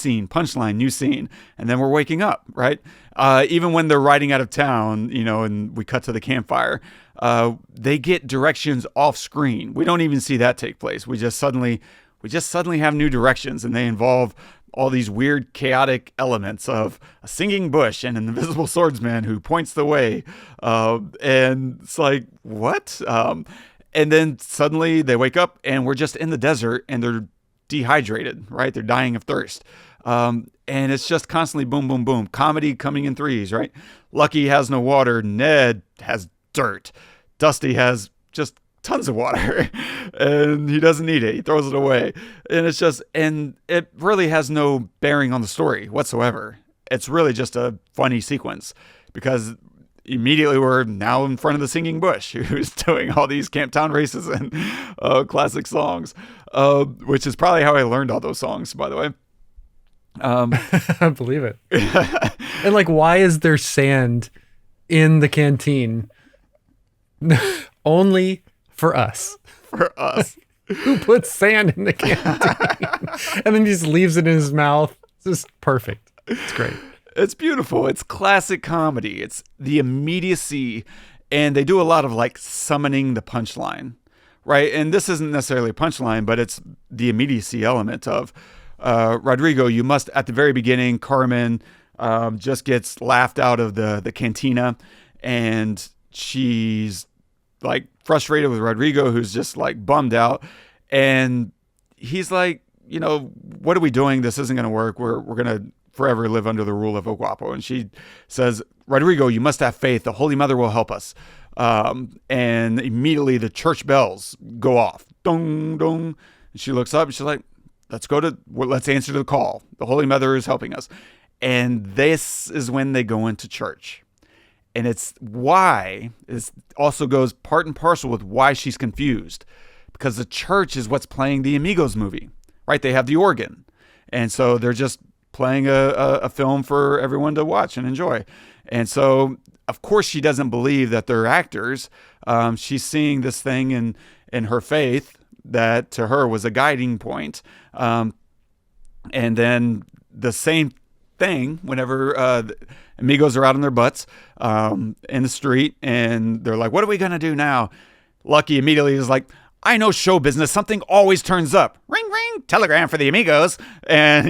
scene, and then we're waking up, right? Even when they're riding out of town, and we cut to the campfire, they get directions off screen. We don't even see that take place. We just suddenly have new directions, and they involve all these weird, chaotic elements of a singing bush and an invisible swordsman who points the way. And it's like, what? And then suddenly they wake up and we're just in the desert and they're dehydrated, right? They're dying of thirst. And it's just constantly boom, boom, boom. Comedy coming in threes, right? Lucky has no water. Ned has dirt. Dusty has just tons of water and he doesn't need it. He throws it away. And it really has no bearing on the story whatsoever. It's really just a funny sequence because immediately we're now in front of the singing bush who's doing all these Camptown races and classic songs, which is probably how I learned all those songs, by the way. I believe it. And like, why is there sand in the canteen? Only for us. For us. Who puts sand in the canteen? And then he just leaves it in his mouth. It's just perfect. It's great. It's beautiful. It's classic comedy. It's the immediacy. And they do a lot of like summoning the punchline, right? And this isn't necessarily a punchline, but it's the immediacy element of Rodrigo. You must, at the very beginning, Carmen just gets laughed out of the cantina, and she's like frustrated with Rodrigo, who's just like bummed out. And he's like, what are we doing? This isn't going to work. We're going to forever live under the rule of El Guapo. And she says, Rodrigo, you must have faith. The Holy Mother will help us. And immediately the church bells go off. Dong, dong. And she looks up and she's like, let's answer the call. The Holy Mother is helping us. And this is when they go into church. And it also goes part and parcel with why she's confused. Because the church is what's playing the Amigos movie, right? They have the organ. And so they're just playing a film for everyone to watch and enjoy. And so, of course, she doesn't believe that they're actors. She's seeing this thing in her faith that to her was a guiding point. And then the same thing whenever the Amigos are out on their butts in the street and they're like, what are we going to do now? Lucky immediately is like, I know show business. Something always turns up. Ring, ring, telegram for the Amigos. And,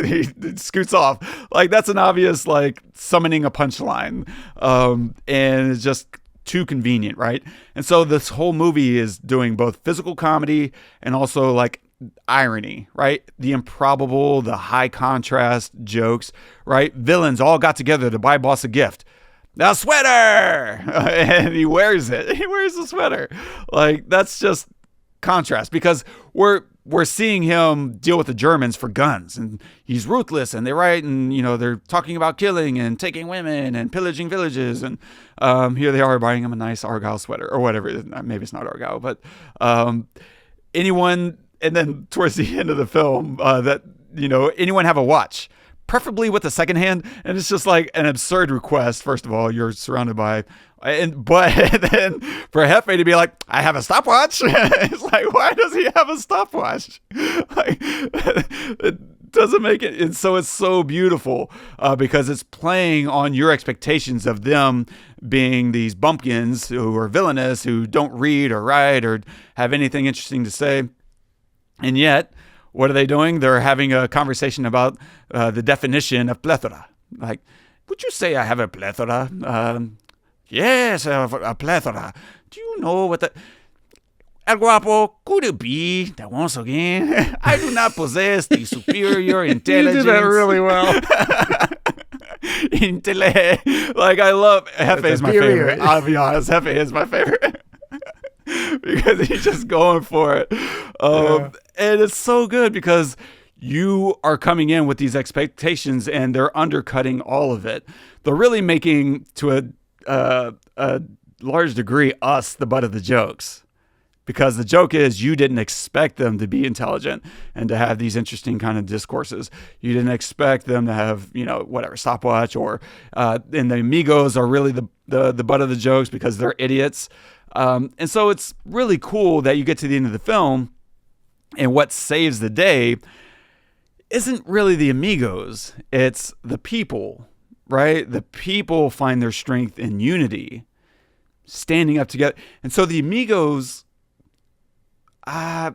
he scoots off. Like, that's an obvious, like, summoning a punchline. And it's just too convenient, right? And so this whole movie is doing both physical comedy and also, like, irony, right? The improbable, the high contrast jokes, right? Villains all got together to buy boss a gift. A sweater! And he wears it. He wears the sweater. Like, that's just contrast because we're seeing him deal with the Germans for guns, and he's ruthless, and they're talking about killing and taking women and pillaging villages, and here they are buying him a nice Argyle sweater or whatever. Maybe it's not Argyle, but anyone, and then towards the end of the film, anyone have a watch, preferably with a second hand. And it's just like an absurd request. First of all, you're surrounded by, but then for Hefe to be like, I have a stopwatch. It's like, why does he have a stopwatch? Like, it doesn't make it. And so it's so beautiful because it's playing on your expectations of them being these bumpkins who are villainous, who don't read or write or have anything interesting to say. And yet, what are they doing? They're having a conversation about the definition of plethora. Like, would you say I have a plethora? Yes, a plethora. Do you know what the... El Guapo, could it be that once again, I do not possess the superior intelligence? You did that really well. Like, I love... Hefe is my favorite. I'll be honest, Hefe is my favorite. Because he's just going for it. And it's so good because you are coming in with these expectations and they're undercutting all of it. They're really making, to a large degree, us the butt of the jokes. Because the joke is you didn't expect them to be intelligent and to have these interesting kind of discourses. You didn't expect them to have, stopwatch or, and the Amigos are really the butt of the jokes because they're idiots. And so it's really cool that you get to the end of the film and what saves the day isn't really the Amigos. It's the people, right? The people find their strength in unity, standing up together. And so the Amigos, I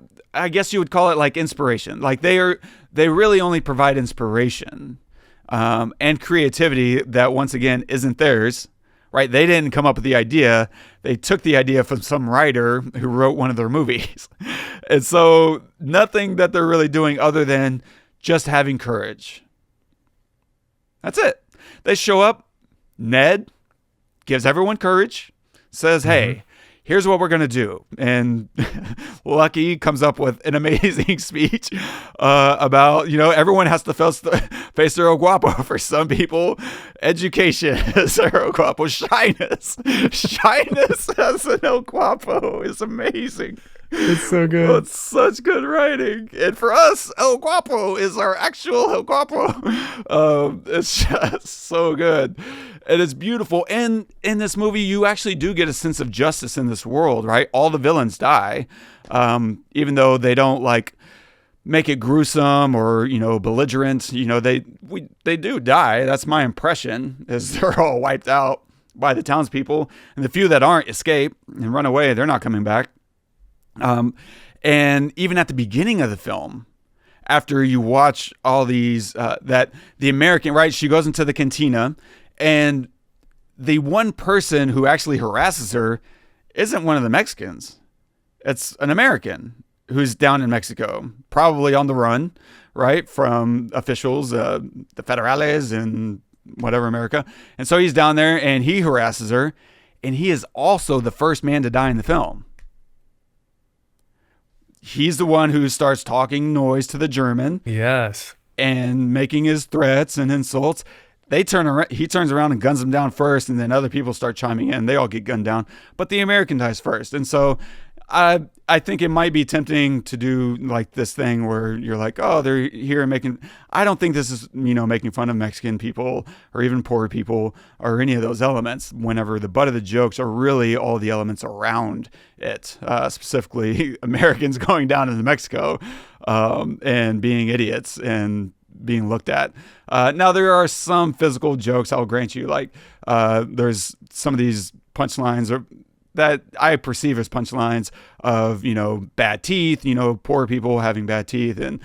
guess you would call it like inspiration. Like they really only provide inspiration and creativity that, once again, isn't theirs, right? They didn't come up with the idea. They took the idea from some writer who wrote one of their movies. And so nothing that they're really doing other than just having courage. That's it. They show up. Ned gives everyone courage, says, hey, here's what we're going to do. And Lucky comes up with an amazing speech about, everyone has to face their El Guapo. For some people, education is their El Guapo. Shyness as an El Guapo is amazing. It's so good. Oh, it's such good writing. And for us, El Guapo is our actual El Guapo. It's just so good. And it's beautiful. And in this movie, you actually do get a sense of justice in this world, right? All the villains die, even though they don't make it gruesome or, belligerent. They do die. That's my impression, is they're all wiped out by the townspeople. And the few that aren't escape and run away. They're not coming back. And even at the beginning of the film, after you watch all these, that the American, right, she goes into the cantina, and the one person who actually harasses her isn't one of the Mexicans. It's an American who's down in Mexico, probably on the run, right, from officials, the federales in whatever America. And so he's down there and he harasses her, and he is also the first man to die in the film. He's the one who starts talking noise to the German. Yes. And making his threats and insults. He turns around and guns them down first, and then other people start chiming in. They all get gunned down. But the American dies first. And so I think it might be tempting to do like this thing where you're like, oh, they're here making... I don't think this is, making fun of Mexican people or even poor people or any of those elements, whenever the butt of the jokes are really all the elements around it, specifically Americans going down into Mexico and being idiots and being looked at. Now, there are some physical jokes, I'll grant you. Like there's some of these punchlines that I perceive as punchlines of, bad teeth, poor people having bad teeth and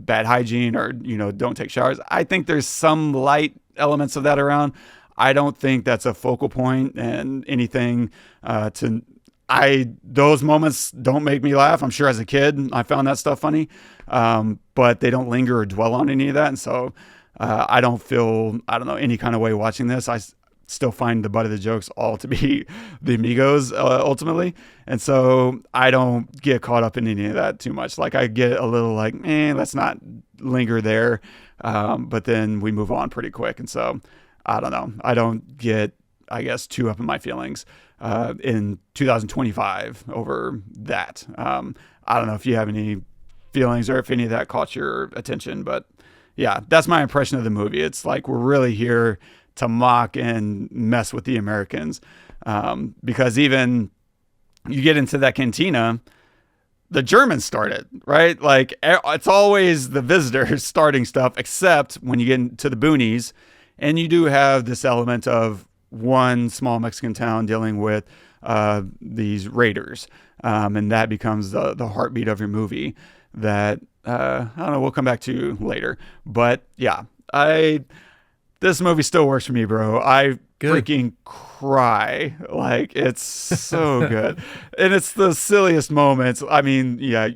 bad hygiene or, don't take showers. I think there's some light elements of that around. I don't think that's a focal point and anything those moments don't make me laugh. I'm sure as a kid, I found that stuff funny, but they don't linger or dwell on any of that. And so I don't feel, any kind of way watching this. I still find the butt of the jokes all to be the Amigos ultimately. And so I don't get caught up in any of that too much. Like I get a little like, let's not linger there. But then we move on pretty quick. And so I don't know. I don't get, I guess, too up in my feelings in 2025 over that. I don't know if you have any feelings or if any of that caught your attention, but yeah, that's my impression of the movie. It's like we're really here to mock and mess with the Americans. Because even you get into that cantina, the Germans started, right? Like it's always the visitors starting stuff, except when you get into the boonies and you do have this element of one small Mexican town dealing with these raiders. And that becomes the heartbeat of your movie that, I don't know, we'll come back to later. But yeah, this movie still works for me, bro. I freaking cry. Like, it's so good. And it's the silliest moments. I mean, yeah,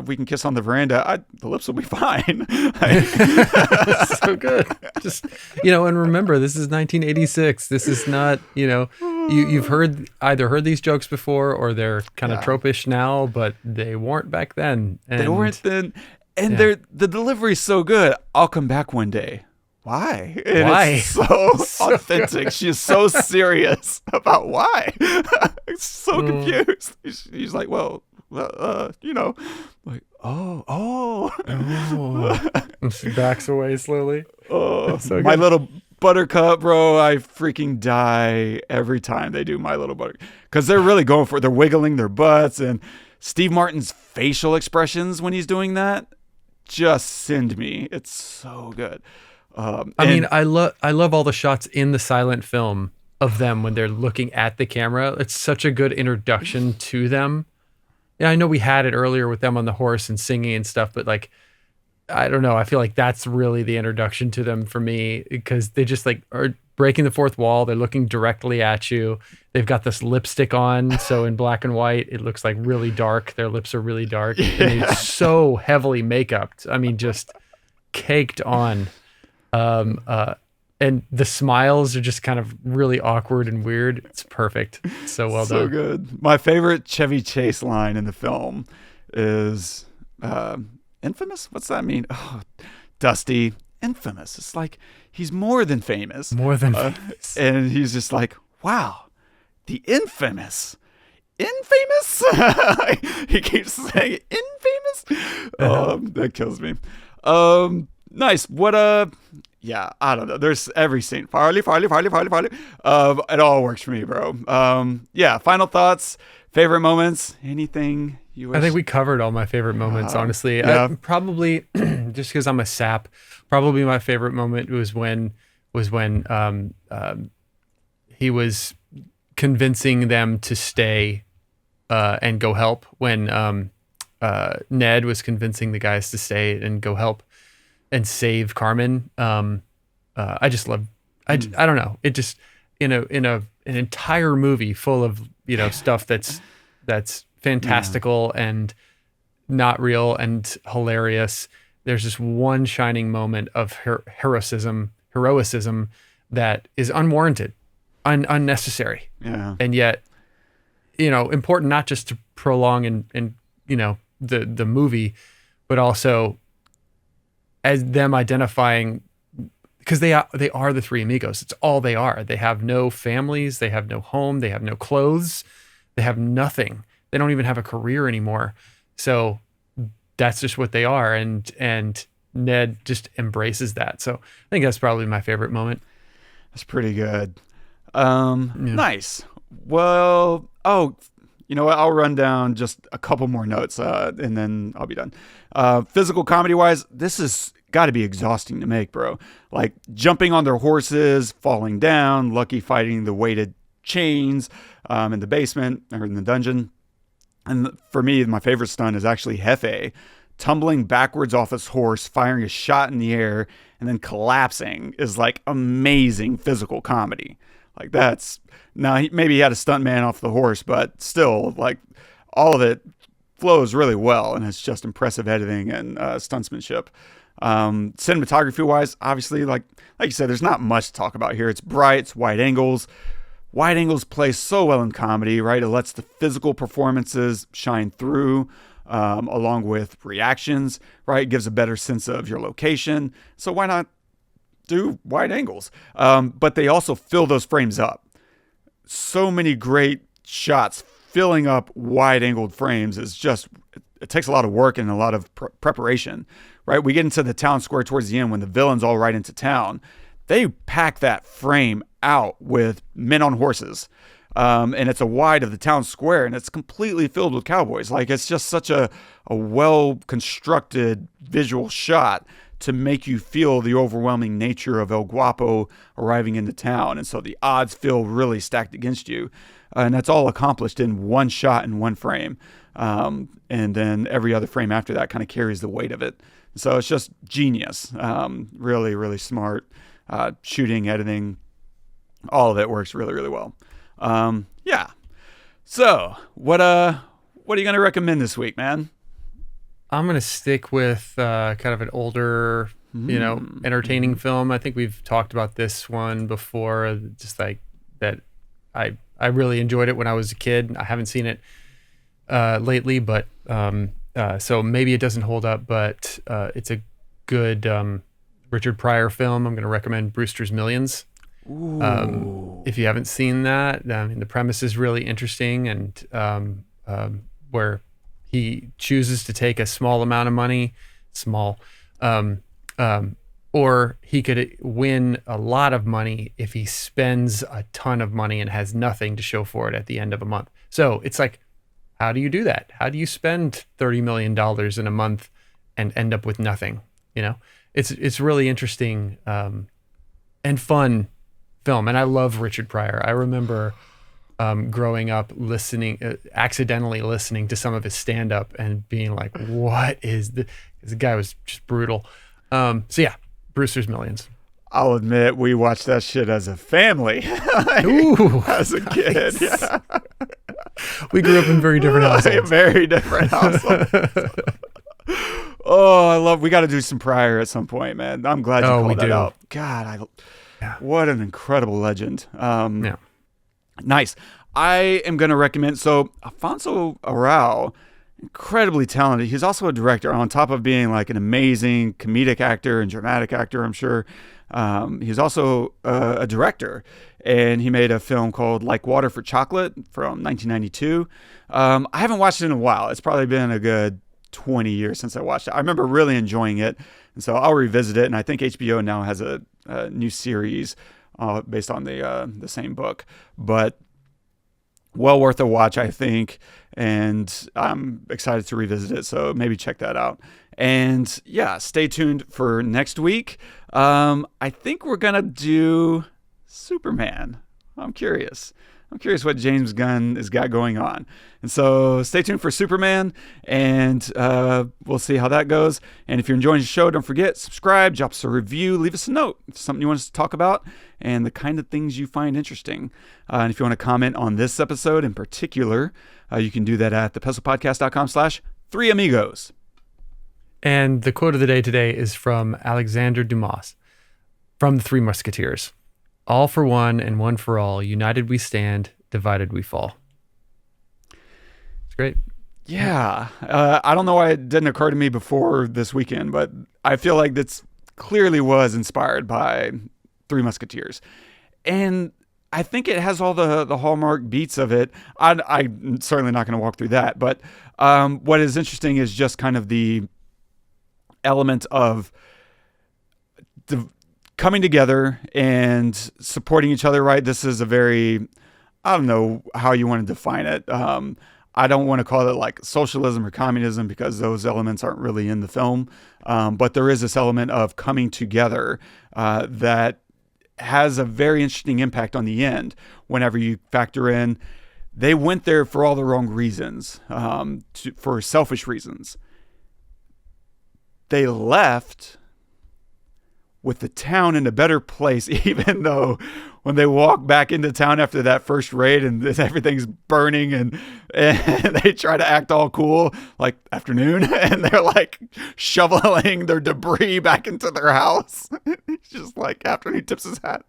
we can kiss on the veranda. The lips will be fine. So good. Just, and remember, this is 1986. This is not, you've either heard these jokes before or they're kind of tropish now, but they weren't back then. And, they weren't then. And the delivery is so good. I'll come back one day. Why? And why? It's so authentic. She's so serious about why. I'm so confused. He's like, well, like, oh. And she backs away slowly. Oh, so My Little Buttercup, bro. I freaking die every time they do My Little Buttercup. Because they're really going for it. They're wiggling their butts. And Steve Martin's facial expressions when he's doing that, just send me. It's so good. I mean, I love all the shots in the silent film of them when they're looking at the camera. It's such a good introduction to them. Yeah, I know we had it earlier with them on the horse and singing and stuff, but like, I don't know. I feel like that's really the introduction to them for me, because they just like are breaking the fourth wall. They're looking directly at you. They've got this lipstick on. So in black and white, it looks like really dark. Their lips are really dark. And it's so heavily make-upped. I mean, just caked on. And the smiles are just kind of really awkward and weird. It's perfect. It's so well done. So good. My favorite Chevy Chase line in the film is infamous. What's that mean? Oh, Dusty, infamous. It's like he's more than famous. More than famous. And he's just like, wow, the infamous. Infamous? He keeps saying infamous. That kills me. Nice. What yeah, I don't know. There's every scene. Farley. It all works for me, bro. Yeah, final thoughts, favorite moments, anything you wish? I think we covered all my favorite moments, honestly. yeah. Probably just because I'm a sap, probably my favorite moment was when he was convincing them to stay and go help, when Ned was convincing the guys to stay and go help and save Carmen. I just love, I don't know. It just, an entire movie full of, stuff that's fantastical and not real and hilarious. There's just one shining moment of heroism that is unwarranted, unnecessary. Yeah. And yet, important not just to prolong and the movie, but also as them identifying, because they are the three amigos. It's all they are. They have no families. They have no home. They have no clothes. They have nothing. They don't even have a career anymore. So that's just what they are. And Ned just embraces that. So I think that's probably my favorite moment. That's pretty good. Nice. Well, you know what? I'll run down just a couple more notes, and then I'll be done. Physical comedy-wise, this has got to be exhausting to make, bro. Like jumping on their horses, falling down, Lucky fighting the weighted chains in the basement or in the dungeon. And for me, my favorite stunt is actually Hefe tumbling backwards off his horse, firing a shot in the air, and then collapsing is like amazing physical comedy. Like that's, now maybe he had a stuntman off the horse, but still, like all of it flows really well, and it's just impressive editing and stuntsmanship. Cinematography wise, obviously, like you said, there's not much to talk about here. It's bright, it's wide angles. Wide angles play so well in comedy, right? It lets the physical performances shine through, along with reactions, right? It gives a better sense of your location. So why not do wide angles? But they also fill those frames up. So many great shots filling up wide angled frames is just, it takes a lot of work and a lot of preparation, right? We get into the town square towards the end when the villains all ride into town. They pack that frame out with men on horses. And it's a wide of the town square, and it's completely filled with cowboys. Like, it's just such a well-constructed visual shot to make you feel the overwhelming nature of El Guapo arriving into town. And so the odds feel really stacked against you. And that's all accomplished in one shot in one frame. And then every other frame after that kind of carries the weight of it. So it's just genius. Really, really smart. Shooting, editing, all of it works really, really well. Yeah. So what are you going to recommend this week, man? I'm going to stick with kind of an older, entertaining film. I think we've talked about this one before, just like that. I really enjoyed it when I was a kid. I haven't seen it lately, but so maybe it doesn't hold up, but it's a good Richard Pryor film. I'm going to recommend Brewster's Millions. If you haven't seen that, I mean, the premise is really interesting, and where he chooses to take a small amount of money, or he could win a lot of money if he spends a ton of money and has nothing to show for it at the end of a month. So it's like, how do you do that? How do you spend $30 million in a month and end up with nothing. It's really interesting and fun film. And I love Richard Pryor. I remember growing up accidentally listening to some of his stand-up and being like, what is this? The guy was just brutal. So yeah, Brewster's Millions. I'll admit we watched that shit as a family. Ooh, as a kid. Yeah. We grew up in very different households. Very different households. Oh, we got to do some Pryor at some point, man. I'm glad you called that out. God, what an incredible legend. Yeah. Nice. I am going to recommend, so Alfonso Arau, incredibly talented. He's also a director on top of being like an amazing comedic actor and dramatic actor, I'm sure. He's also a director, and he made a film called Like Water for Chocolate from 1992. I haven't watched it in a while. It's probably been a good 20 years since I watched it. I remember really enjoying it, and so I'll revisit it. And I think HBO now has a new series based on the same book, but well worth a watch, I think, and I'm excited to revisit it, so maybe check that out. And yeah, stay tuned for next week. I think we're gonna do Superman. I'm curious what James Gunn has got going on. And so stay tuned for Superman, and we'll see how that goes. And if you're enjoying the show, don't forget, subscribe, drop us a review, leave us a note if it's something you want us to talk about and the kind of things you find interesting. And if you want to comment on this episode in particular, you can do that at thepestlepodcast.com/Three Amigos. And the quote of the day today is from Alexandre Dumas from the Three Musketeers. All for one and one for all. United we stand, divided we fall. It's great. Yeah. I don't know why it didn't occur to me before this weekend, but I feel like this clearly was inspired by Three Musketeers. And I think it has all the hallmark beats of it. I'm certainly not going to walk through that. But what is interesting is just kind of the element of coming together and supporting each other, right? This is a very, I don't know how you want to define it. I don't want to call it like socialism or communism because those elements aren't really in the film. But there is this element of coming together that has a very interesting impact on the end whenever you factor in they went there for all the wrong reasons, for selfish reasons. They left with the town in a better place, even though when they walk back into town after that first raid and everything's burning and they try to act all cool, like afternoon, and they're like shoveling their debris back into their house. It's just like after he tips his hat.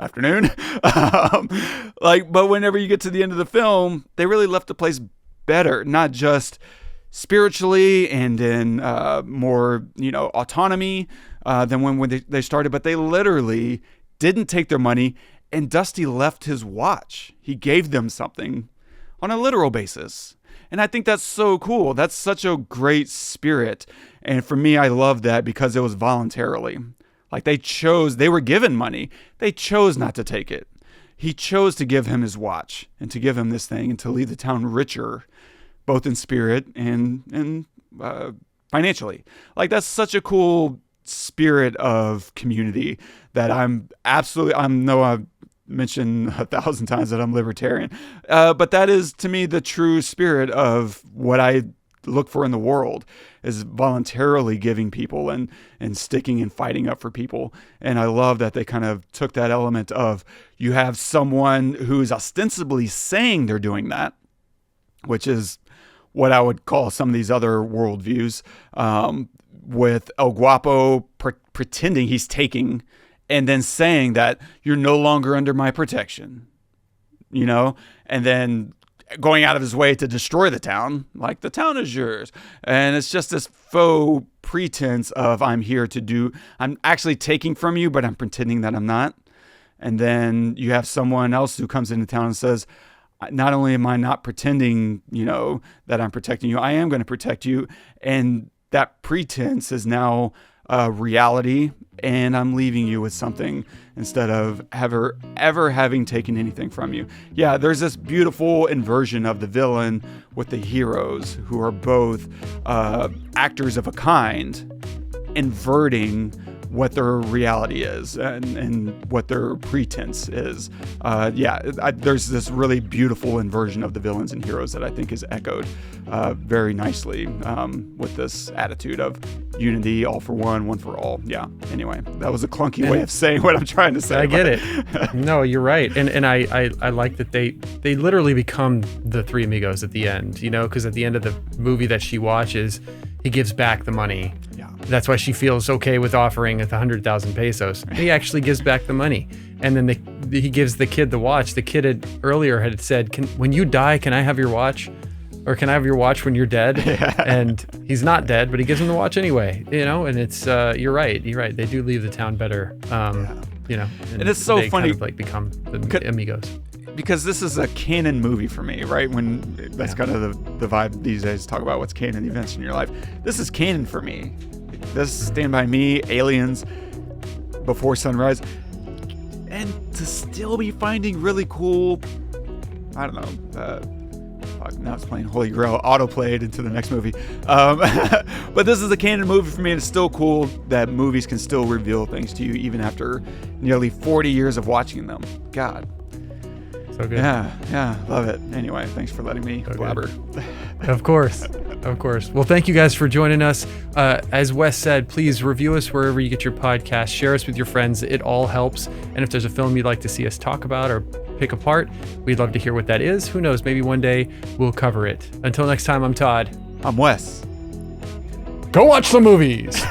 Afternoon. But whenever you get to the end of the film, they really left the place better, not just spiritually and in more, autonomy than when they started, but they literally didn't take their money, and Dusty left his watch. He gave them something on a literal basis. And I think that's so cool. That's such a great spirit. And for me, I love that because it was voluntarily. Like they were given money. They chose not to take it. He chose to give him his watch and to give him this thing and to leave the town richer, both in spirit and financially. Like that's such a cool spirit of community that I know I've mentioned 1,000 times that I'm libertarian, but that is to me the true spirit of what I look for in the world, is voluntarily giving people and sticking and fighting up for people. And I love that they kind of took that element of you have someone who's ostensibly saying they're doing that, which is what I would call some of these other worldviews, with El Guapo pretending he's taking and then saying that you're no longer under my protection, and then going out of his way to destroy the town, like the town is yours. And it's just this faux pretense of I'm actually taking from you, but I'm pretending that I'm not. And then you have someone else who comes into town and says, not only am I not pretending, that I'm protecting you, I am going to protect you. And that pretense is now reality, and I'm leaving you with something instead of ever having taken anything from you. Yeah, there's this beautiful inversion of the villain with the heroes who are both actors of a kind, inverting what their reality is and what their pretense is. There's this really beautiful inversion of the villains and heroes that I think is echoed very nicely with this attitude of unity, all for one for all. Yeah. Anyway, that was a clunky way of saying what I'm trying to say. I get it. No, you're right. And I like that they literally become the Three Amigos at the end, because at the end of the movie that she watches, he gives back the money. Yeah. That's why she feels okay with offering 100,000 pesos. He actually gives back the money. And then he gives the kid the watch. The kid earlier had said, when you die, can I have your watch? Or can I have your watch when you're dead? Yeah. And he's not dead, but he gives him the watch anyway, and it's, you're right. They do leave the town better, and it's so funny. Kind of become the Amigos. Because this is a canon movie for me, right? That's kind of the vibe these days, talk about what's canon events in your life. This is canon for me. This is Stand By Me, Aliens, Before Sunrise. And to still be finding really cool, I don't know, now it's playing Holy Grail, auto-played into the next movie. But this is a canon movie for me, and it's still cool that movies can still reveal things to you even after nearly 40 years of watching them. God. So good. Yeah, love it. Anyway, thanks for letting me blabber. Of course. Well, thank you guys for joining us. As Wes said, please review us wherever you get your podcast. Share us with your friends. It all helps. And if there's a film you'd like to see us talk about or pick apart, we'd love to hear what that is. Who knows? Maybe one day we'll cover it. Until next time, I'm Todd. I'm Wes. Go watch the movies.